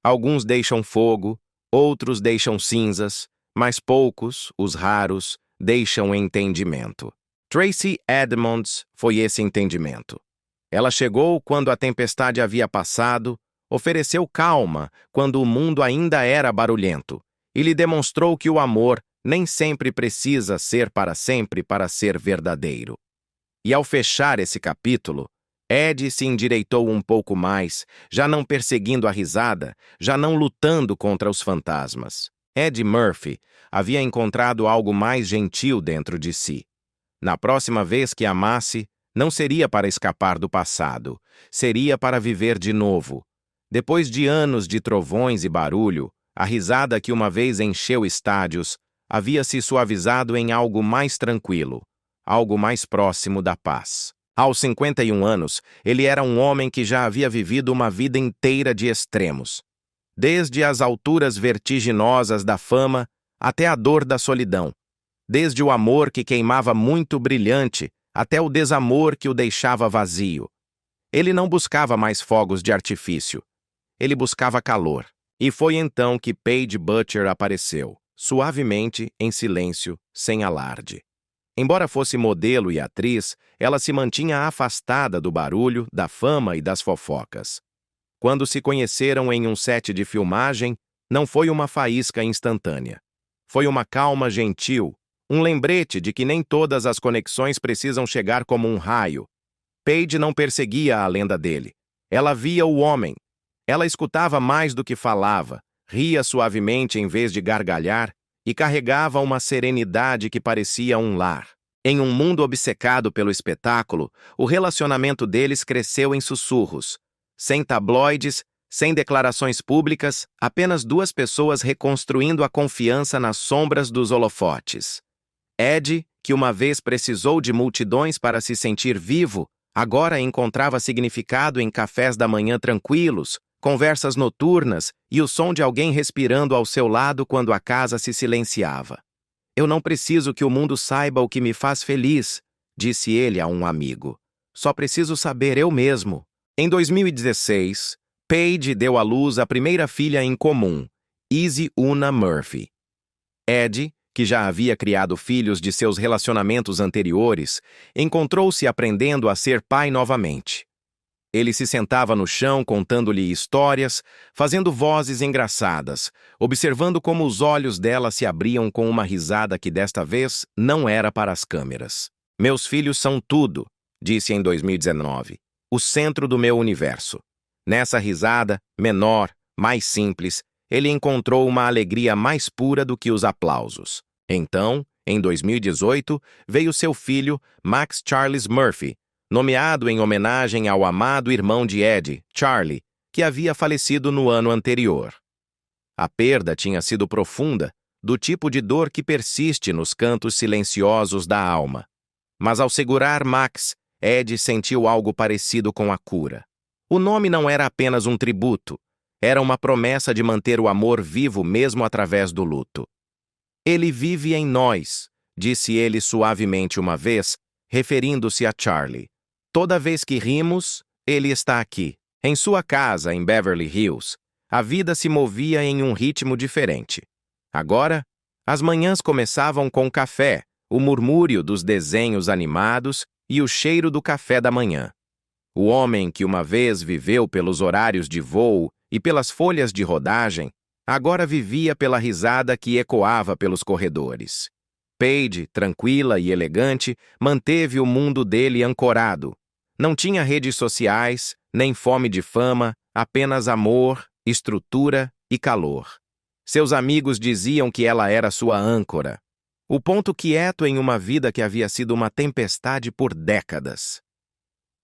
Alguns deixam fogo, outros deixam cinzas, mas poucos, os raros, deixam entendimento. Tracy Edmonds foi esse entendimento. Ela chegou quando a tempestade havia passado, ofereceu calma quando o mundo ainda era barulhento, e lhe demonstrou que o amor nem sempre precisa ser para sempre para ser verdadeiro. E ao fechar esse capítulo, Ed se endireitou um pouco mais, já não perseguindo a risada, já não lutando contra os fantasmas. Ed Murphy havia encontrado algo mais gentil dentro de si. Na próxima vez que amasse, não seria para escapar do passado, seria para viver de novo. Depois de anos de trovões e barulho, a risada que uma vez encheu estádios havia se suavizado em algo mais tranquilo, algo mais próximo da paz. Aos 51 anos, ele era um homem que já havia vivido uma vida inteira de extremos. Desde as alturas vertiginosas da fama até a dor da solidão. Desde o amor que queimava muito brilhante até o desamor que o deixava vazio. Ele não buscava mais fogos de artifício. Ele buscava calor. E foi então que Paige Butcher apareceu, suavemente, em silêncio, sem alarde. Embora fosse modelo e atriz, ela se mantinha afastada do barulho, da fama e das fofocas. Quando se conheceram em um set de filmagem, não foi uma faísca instantânea. Foi uma calma gentil, um lembrete de que nem todas as conexões precisam chegar como um raio. Paige não perseguia a lenda dele. Ela via o homem. Ela escutava mais do que falava, ria suavemente em vez de gargalhar e carregava uma serenidade que parecia um lar. Em um mundo obcecado pelo espetáculo, o relacionamento deles cresceu em sussurros. Sem tabloides, sem declarações públicas, apenas duas pessoas reconstruindo a confiança nas sombras dos holofotes. Ed, que uma vez precisou de multidões para se sentir vivo, agora encontrava significado em cafés da manhã tranquilos, conversas noturnas e o som de alguém respirando ao seu lado quando a casa se silenciava. Eu não preciso que o mundo saiba o que me faz feliz, disse ele a um amigo. Só preciso saber eu mesmo. Em 2016, Paige deu à luz a primeira filha em comum, Izzy Una Murphy. Ed, que já havia criado filhos de seus relacionamentos anteriores, encontrou-se aprendendo a ser pai novamente. Ele se sentava no chão contando-lhe histórias, fazendo vozes engraçadas, observando como os olhos dela se abriam com uma risada que desta vez não era para as câmeras. Meus filhos são tudo, disse em 2019, o centro do meu universo. Nessa risada, menor, mais simples, ele encontrou uma alegria mais pura do que os aplausos. Então, em 2018, veio seu filho, Max Charles Murphy, nomeado em homenagem ao amado irmão de Ed, Charlie, que havia falecido no ano anterior. A perda tinha sido profunda, do tipo de dor que persiste nos cantos silenciosos da alma. Mas ao segurar Max, Ed sentiu algo parecido com a cura. O nome não era apenas um tributo, era uma promessa de manter o amor vivo mesmo através do luto. Ele vive em nós, disse ele suavemente uma vez, referindo-se a Charlie. Toda vez que rimos, ele está aqui. Em sua casa, em Beverly Hills, a vida se movia em um ritmo diferente. Agora, as manhãs começavam com café, o murmúrio dos desenhos animados e o cheiro do café da manhã. O homem que uma vez viveu pelos horários de voo e pelas folhas de rodagem, agora vivia pela risada que ecoava pelos corredores. Paige, tranquila e elegante, manteve o mundo dele ancorado. Não tinha redes sociais, nem fome de fama, apenas amor, estrutura e calor. Seus amigos diziam que ela era sua âncora. O ponto quieto em uma vida que havia sido uma tempestade por décadas.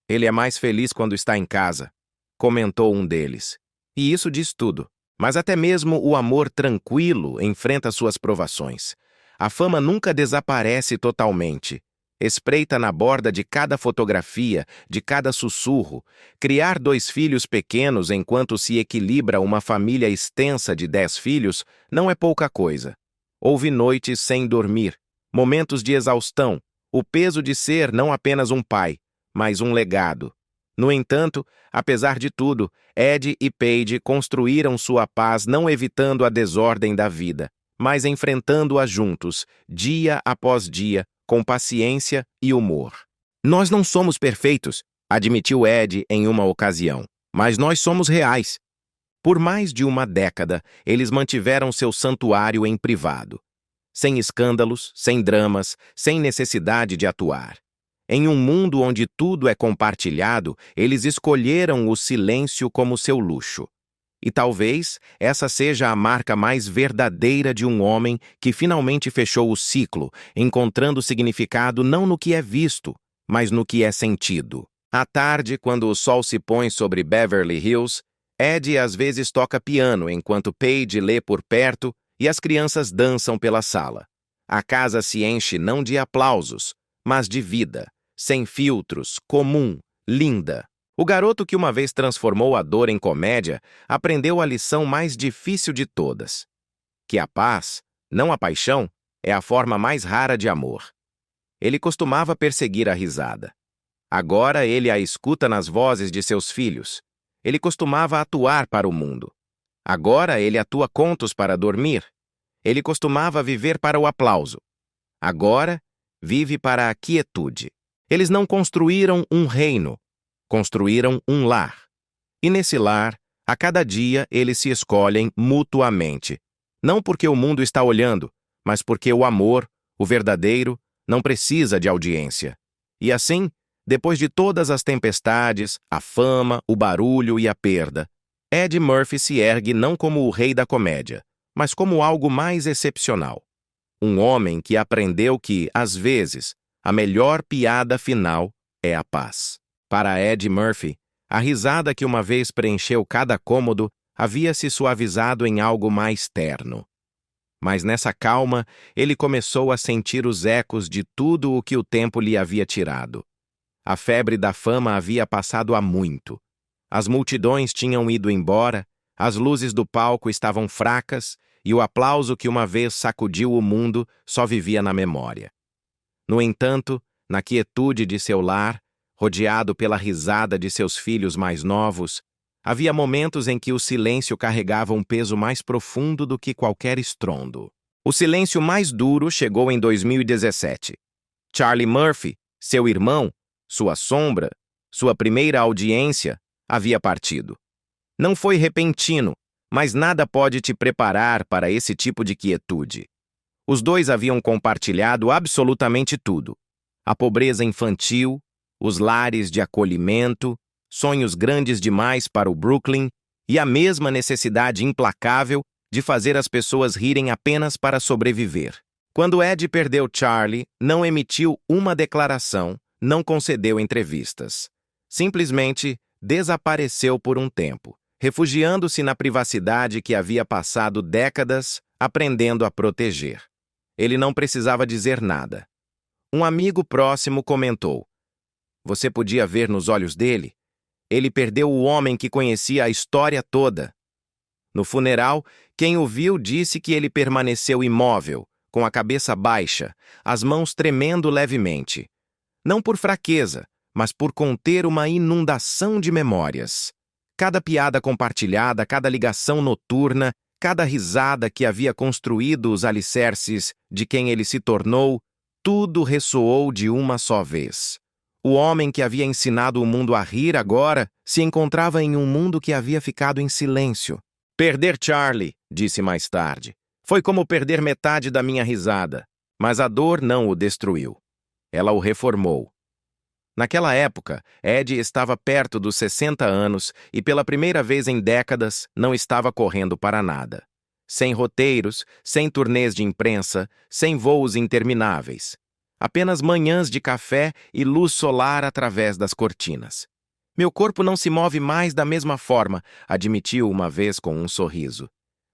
Ele é mais feliz quando está em casa, comentou um deles. E isso diz tudo. Mas até mesmo o amor tranquilo enfrenta suas provações. A fama nunca desaparece totalmente. Espreita na borda de cada fotografia, de cada sussurro. Criar 2 filhos pequenos enquanto se equilibra uma família extensa de 10 filhos não é pouca coisa. Houve noites sem dormir, momentos de exaustão, o peso de ser não apenas um pai, mas um legado. No entanto, apesar de tudo, Ed e Paige construíram sua paz não evitando a desordem da vida, mas enfrentando-a juntos, dia após dia, com paciência e humor. Nós não somos perfeitos, admitiu Ed em uma ocasião, mas nós somos reais. Por mais de uma década, eles mantiveram seu santuário em privado. Sem escândalos, sem dramas, sem necessidade de atuar. Em um mundo onde tudo é compartilhado, eles escolheram o silêncio como seu luxo. E talvez essa seja a marca mais verdadeira de um homem que finalmente fechou o ciclo, encontrando significado não no que é visto, mas no que é sentido. À tarde, quando o sol se põe sobre Beverly Hills, Ed às vezes toca piano enquanto Paige lê por perto e as crianças dançam pela sala. A casa se enche não de aplausos, mas de vida, sem filtros, comum, linda. O garoto que uma vez transformou a dor em comédia aprendeu a lição mais difícil de todas. Que a paz, não a paixão, é a forma mais rara de amor. Ele costumava perseguir a risada. Agora ele a escuta nas vozes de seus filhos. Ele costumava atuar para o mundo. Agora ele atua contos para dormir. Ele costumava viver para o aplauso. Agora vive para a quietude. Eles não construíram um reino, construíram um lar. E nesse lar, a cada dia eles se escolhem mutuamente. Não porque o mundo está olhando, mas porque o amor, o verdadeiro, não precisa de audiência. E assim, depois de todas as tempestades, a fama, o barulho e a perda, Ed Murphy se ergue não como o rei da comédia, mas como algo mais excepcional. Um homem que aprendeu que, às vezes, a melhor piada final é a paz. Para Ed Murphy, a risada que uma vez preencheu cada cômodo havia se suavizado em algo mais terno. Mas nessa calma, ele começou a sentir os ecos de tudo o que o tempo lhe havia tirado. A febre da fama havia passado há muito. As multidões tinham ido embora, as luzes do palco estavam fracas e o aplauso que uma vez sacudiu o mundo só vivia na memória. No entanto, na quietude de seu lar, rodeado pela risada de seus filhos mais novos, havia momentos em que o silêncio carregava um peso mais profundo do que qualquer estrondo. O silêncio mais duro chegou em 2017. Charlie Murphy, seu irmão, sua sombra, sua primeira audiência, havia partido. Não foi repentino, mas nada pode te preparar para esse tipo de quietude. Os dois haviam compartilhado absolutamente tudo: a pobreza infantil, os lares de acolhimento, sonhos grandes demais para o Brooklyn e a mesma necessidade implacável de fazer as pessoas rirem apenas para sobreviver. Quando Ed perdeu Charlie, não emitiu uma declaração, não concedeu entrevistas. Simplesmente desapareceu por um tempo, refugiando-se na privacidade que havia passado décadas aprendendo a proteger. Ele não precisava dizer nada. Um amigo próximo comentou: "Você podia ver nos olhos dele? Ele perdeu o homem que conhecia a história toda." No funeral, quem o viu disse que ele permaneceu imóvel, com a cabeça baixa, as mãos tremendo levemente. Não por fraqueza, mas por conter uma inundação de memórias. Cada piada compartilhada, cada ligação noturna, cada risada que havia construído os alicerces de quem ele se tornou, tudo ressoou de uma só vez. O homem que havia ensinado o mundo a rir agora se encontrava em um mundo que havia ficado em silêncio. "Perder Charlie", disse mais tarde, "foi como perder metade da minha risada, mas a dor não o destruiu. Ela o reformou." Naquela época, Ed estava perto dos 60 anos e pela primeira vez em décadas não estava correndo para nada. Sem roteiros, sem turnês de imprensa, sem voos intermináveis. Apenas manhãs de café e luz solar através das cortinas. "Meu corpo não se move mais da mesma forma", admitiu uma vez com um sorriso.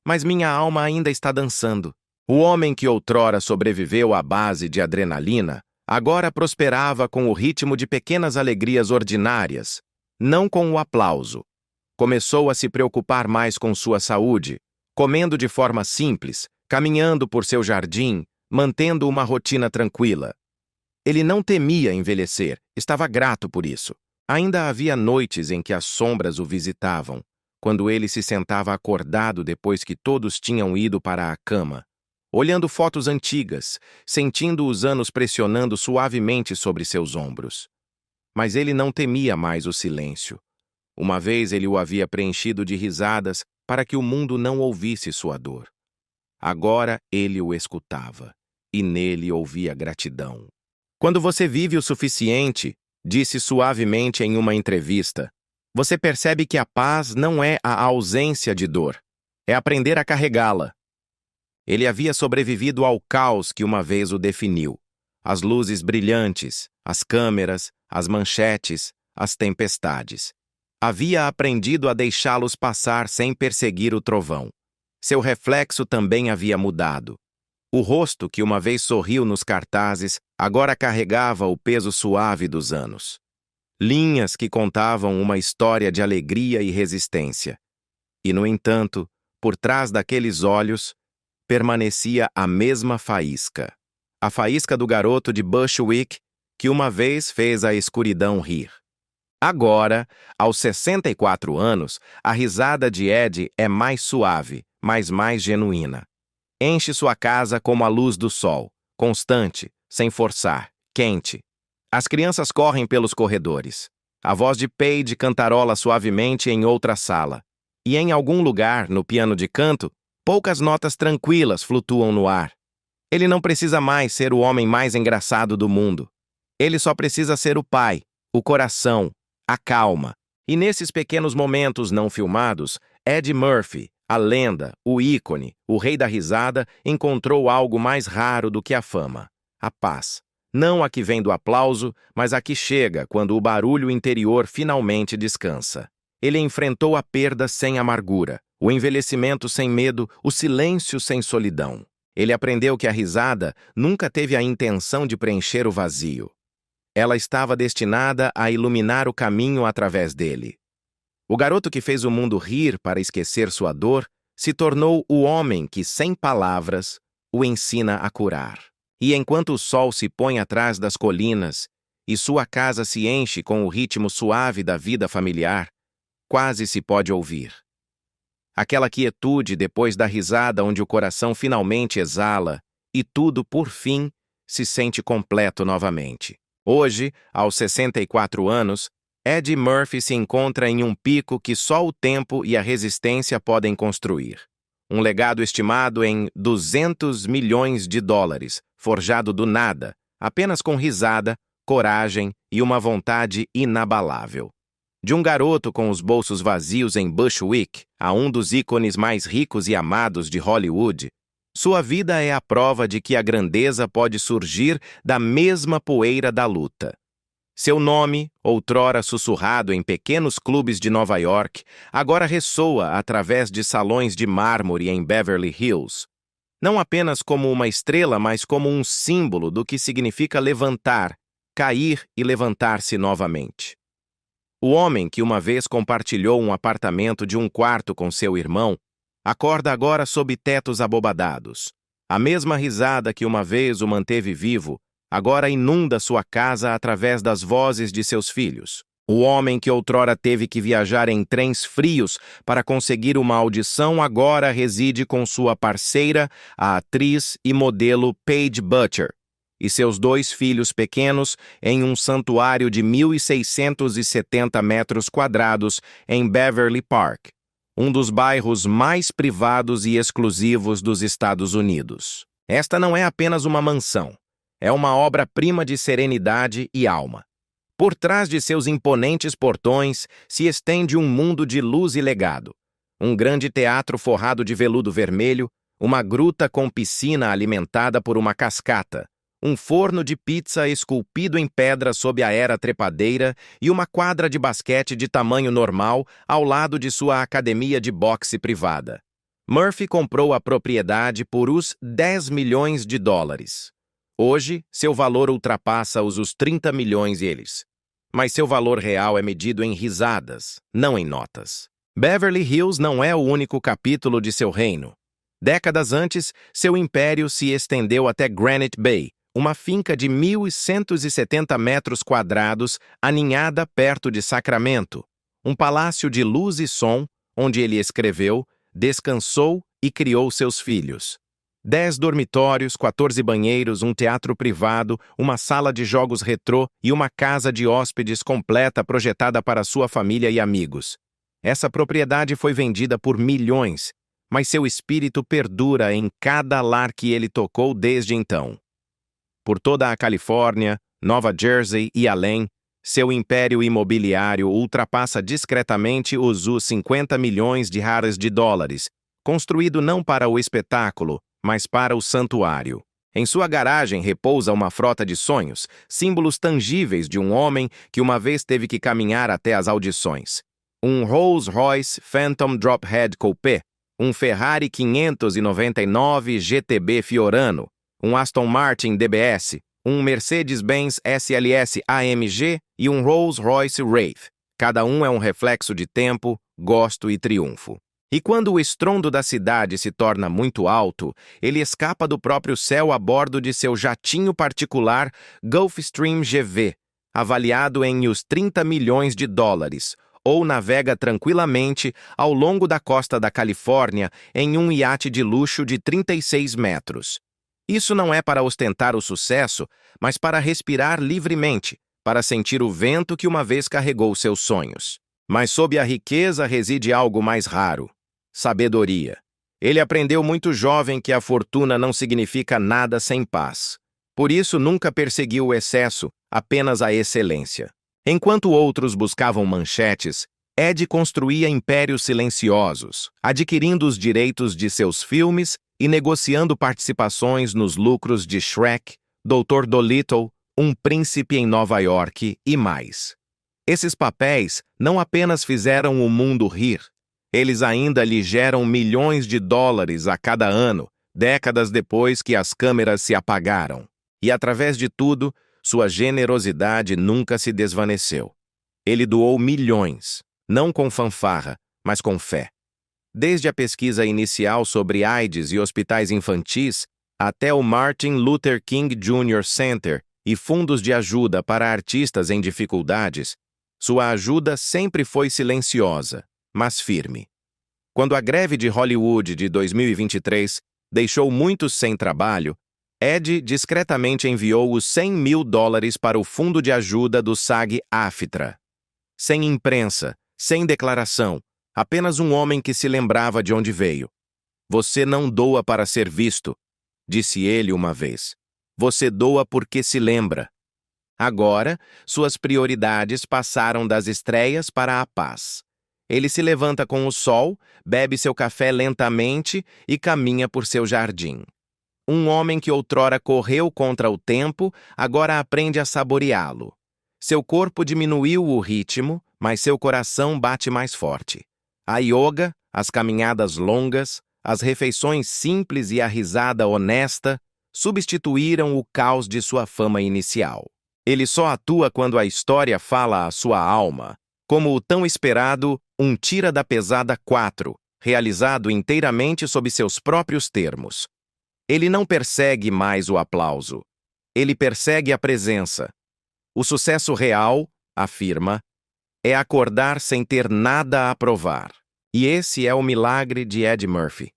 "Mas minha alma ainda está dançando." O homem que outrora sobreviveu à base de adrenalina agora prosperava com o ritmo de pequenas alegrias ordinárias, não com o aplauso. Começou a se preocupar mais com sua saúde, comendo de forma simples, caminhando por seu jardim, mantendo uma rotina tranquila. Ele não temia envelhecer, estava grato por isso. Ainda havia noites em que as sombras o visitavam, quando ele se sentava acordado depois que todos tinham ido para a cama, olhando fotos antigas, sentindo os anos pressionando suavemente sobre seus ombros. Mas ele não temia mais o silêncio. Uma vez ele o havia preenchido de risadas para que o mundo não ouvisse sua dor. Agora ele o escutava, e nele ouvia gratidão. "Quando você vive o suficiente", disse suavemente em uma entrevista, "você percebe que a paz não é a ausência de dor, é aprender a carregá-la." Ele havia sobrevivido ao caos que uma vez o definiu. As luzes brilhantes, as câmeras, as manchetes, as tempestades. Havia aprendido a deixá-los passar sem perseguir o trovão. Seu reflexo também havia mudado. O rosto que uma vez sorriu nos cartazes agora carregava o peso suave dos anos. Linhas que contavam uma história de alegria e resistência. E, no entanto, por trás daqueles olhos, permanecia a mesma faísca. A faísca do garoto de Bushwick que uma vez fez a escuridão rir. Agora, aos 64 anos, a risada de Ed é mais suave, mas mais genuína. Enche sua casa como a luz do sol, constante, sem forçar, quente. As crianças correm pelos corredores. A voz de Paige cantarola suavemente em outra sala. E em algum lugar, no piano de canto, poucas notas tranquilas flutuam no ar. Ele não precisa mais ser o homem mais engraçado do mundo. Ele só precisa ser o pai, o coração, a calma. E nesses pequenos momentos não filmados, Eddie Murphy, a lenda, o ícone, o rei da risada, encontrou algo mais raro do que a fama: a paz. Não a que vem do aplauso, mas a que chega quando o barulho interior finalmente descansa. Ele enfrentou a perda sem amargura, o envelhecimento sem medo, o silêncio sem solidão. Ele aprendeu que a risada nunca teve a intenção de preencher o vazio. Ela estava destinada a iluminar o caminho através dele. O garoto que fez o mundo rir para esquecer sua dor se tornou o homem que, sem palavras, o ensina a curar. E enquanto o sol se põe atrás das colinas e sua casa se enche com o ritmo suave da vida familiar, quase se pode ouvir aquela quietude depois da risada onde o coração finalmente exala e tudo, por fim, se sente completo novamente. Hoje, aos 64 anos, Eddie Murphy se encontra em um pico que só o tempo e a resistência podem construir. Um legado estimado em $200 milhões, forjado do nada, apenas com risada, coragem e uma vontade inabalável. De um garoto com os bolsos vazios em Bushwick a um dos ícones mais ricos e amados de Hollywood, sua vida é a prova de que a grandeza pode surgir da mesma poeira da luta. Seu nome, outrora sussurrado em pequenos clubes de Nova York, agora ressoa através de salões de mármore em Beverly Hills. Não apenas como uma estrela, mas como um símbolo do que significa levantar, cair e levantar-se novamente. O homem que uma vez compartilhou um apartamento de um quarto com seu irmão, acorda agora sob tetos abobadados. A mesma risada que uma vez o manteve vivo, agora inunda sua casa através das vozes de seus filhos. O homem que outrora teve que viajar em trens frios para conseguir uma audição agora reside com sua parceira, a atriz e modelo Paige Butcher, e seus 2 filhos pequenos em um santuário de 1.670 metros quadrados em Beverly Park, um dos bairros mais privados e exclusivos dos Estados Unidos. Esta não é apenas uma mansão, é uma obra-prima de serenidade e alma. Por trás de seus imponentes portões se estende um mundo de luz e legado. Um grande teatro forrado de veludo vermelho, uma gruta com piscina alimentada por uma cascata, um forno de pizza esculpido em pedra sob a era trepadeira e uma quadra de basquete de tamanho normal ao lado de sua academia de boxe privada. Murphy comprou a propriedade por os $10 milhões. Hoje, seu valor ultrapassa os 30 milhões eles. Mas seu valor real é medido em risadas, não em notas. Beverly Hills não é o único capítulo de seu reino. Décadas antes, seu império se estendeu até Granite Bay, uma finca de 1.170 metros quadrados aninhada perto de Sacramento, um palácio de luz e som, onde ele escreveu, descansou e criou seus filhos. 10 dormitórios, 14 banheiros, um teatro privado, uma sala de jogos retrô e uma casa de hóspedes completa projetada para sua família e amigos. Essa propriedade foi vendida por milhões, mas seu espírito perdura em cada lar que ele tocou desde então. Por toda a Califórnia, Nova Jersey e além, seu império imobiliário ultrapassa discretamente os $50 milhões, construído não para o espetáculo, mas para o santuário. Em sua garagem repousa uma frota de sonhos, símbolos tangíveis de um homem que uma vez teve que caminhar até as audições. Um Rolls-Royce Phantom Drophead Coupé, um Ferrari 599 GTB Fiorano, um Aston Martin DBS, um Mercedes-Benz SLS AMG e um Rolls-Royce Wraith. Cada um é um reflexo de tempo, gosto e triunfo. E quando o estrondo da cidade se torna muito alto, ele escapa do próprio céu a bordo de seu jatinho particular Gulfstream GV, avaliado em os $30 milhões, ou navega tranquilamente ao longo da costa da Califórnia em um iate de luxo de 36 metros. Isso não é para ostentar o sucesso, mas para respirar livremente, para sentir o vento que uma vez carregou seus sonhos. Mas sob a riqueza reside algo mais raro: sabedoria. Ele aprendeu muito jovem que a fortuna não significa nada sem paz. Por isso nunca perseguiu o excesso, apenas a excelência. Enquanto outros buscavam manchetes, Ed construía impérios silenciosos, adquirindo os direitos de seus filmes e negociando participações nos lucros de Shrek, Dr. Dolittle, Um Príncipe em Nova York e mais. Esses papéis não apenas fizeram o mundo rir, eles ainda lhe geram milhões de dólares a cada ano, décadas depois que as câmeras se apagaram. E através de tudo, sua generosidade nunca se desvaneceu. Ele doou milhões, não com fanfarra, mas com fé. Desde a pesquisa inicial sobre AIDS e hospitais infantis, até o Martin Luther King Jr. Center e fundos de ajuda para artistas em dificuldades, sua ajuda sempre foi silenciosa, mas firme. Quando a greve de Hollywood de 2023 deixou muitos sem trabalho, Ed discretamente enviou os $100 mil para o fundo de ajuda do SAG-AFTRA. Sem imprensa, sem declaração, apenas um homem que se lembrava de onde veio. Você não doa para ser visto, disse ele uma vez. Você doa porque se lembra. Agora, suas prioridades passaram das estreias para a paz. Ele se levanta com o sol, bebe seu café lentamente e caminha por seu jardim. Um homem que outrora correu contra o tempo, agora aprende a saboreá-lo. Seu corpo diminuiu o ritmo, mas seu coração bate mais forte. A yoga, as caminhadas longas, as refeições simples e a risada honesta substituíram o caos de sua fama inicial. Ele só atua quando a história fala à sua alma, como o tão esperado Um Tira da Pesada 4, realizado inteiramente sob seus próprios termos. Ele não persegue mais o aplauso. Ele persegue a presença. O sucesso real, afirma, é acordar sem ter nada a provar. E esse é o milagre de Ed Murphy.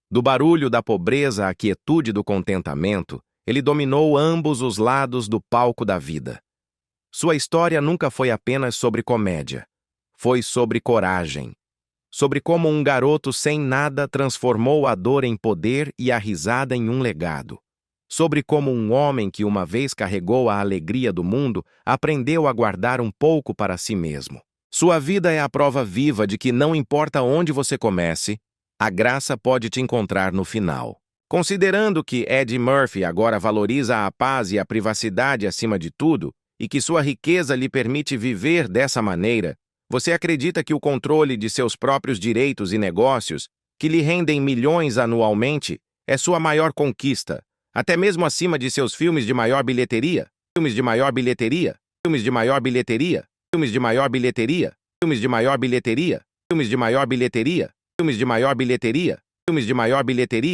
Do barulho da pobreza à quietude do contentamento, ele dominou ambos os lados do palco da vida. Sua história nunca foi apenas sobre comédia. Foi sobre coragem. Sobre como um garoto sem nada transformou a dor em poder e a risada em um legado. Sobre como um homem que uma vez carregou a alegria do mundo aprendeu a guardar um pouco para si mesmo. Sua vida é a prova viva de que não importa onde você comece, a graça pode te encontrar no final. Considerando que Ed Murphy agora valoriza a paz e a privacidade acima de tudo, e que sua riqueza lhe permite viver dessa maneira, você acredita que o controle de seus próprios direitos e negócios, que lhe rendem milhões anualmente, é sua maior conquista, até mesmo acima de seus filmes de maior bilheteria? Filmes de maior bilheteria, filmes de maior bilheteria, filmes de maior bilheteria, filmes de maior bilheteria, filmes de maior bilheteria, filmes de maior bilheteria, filmes de maior bilheteria.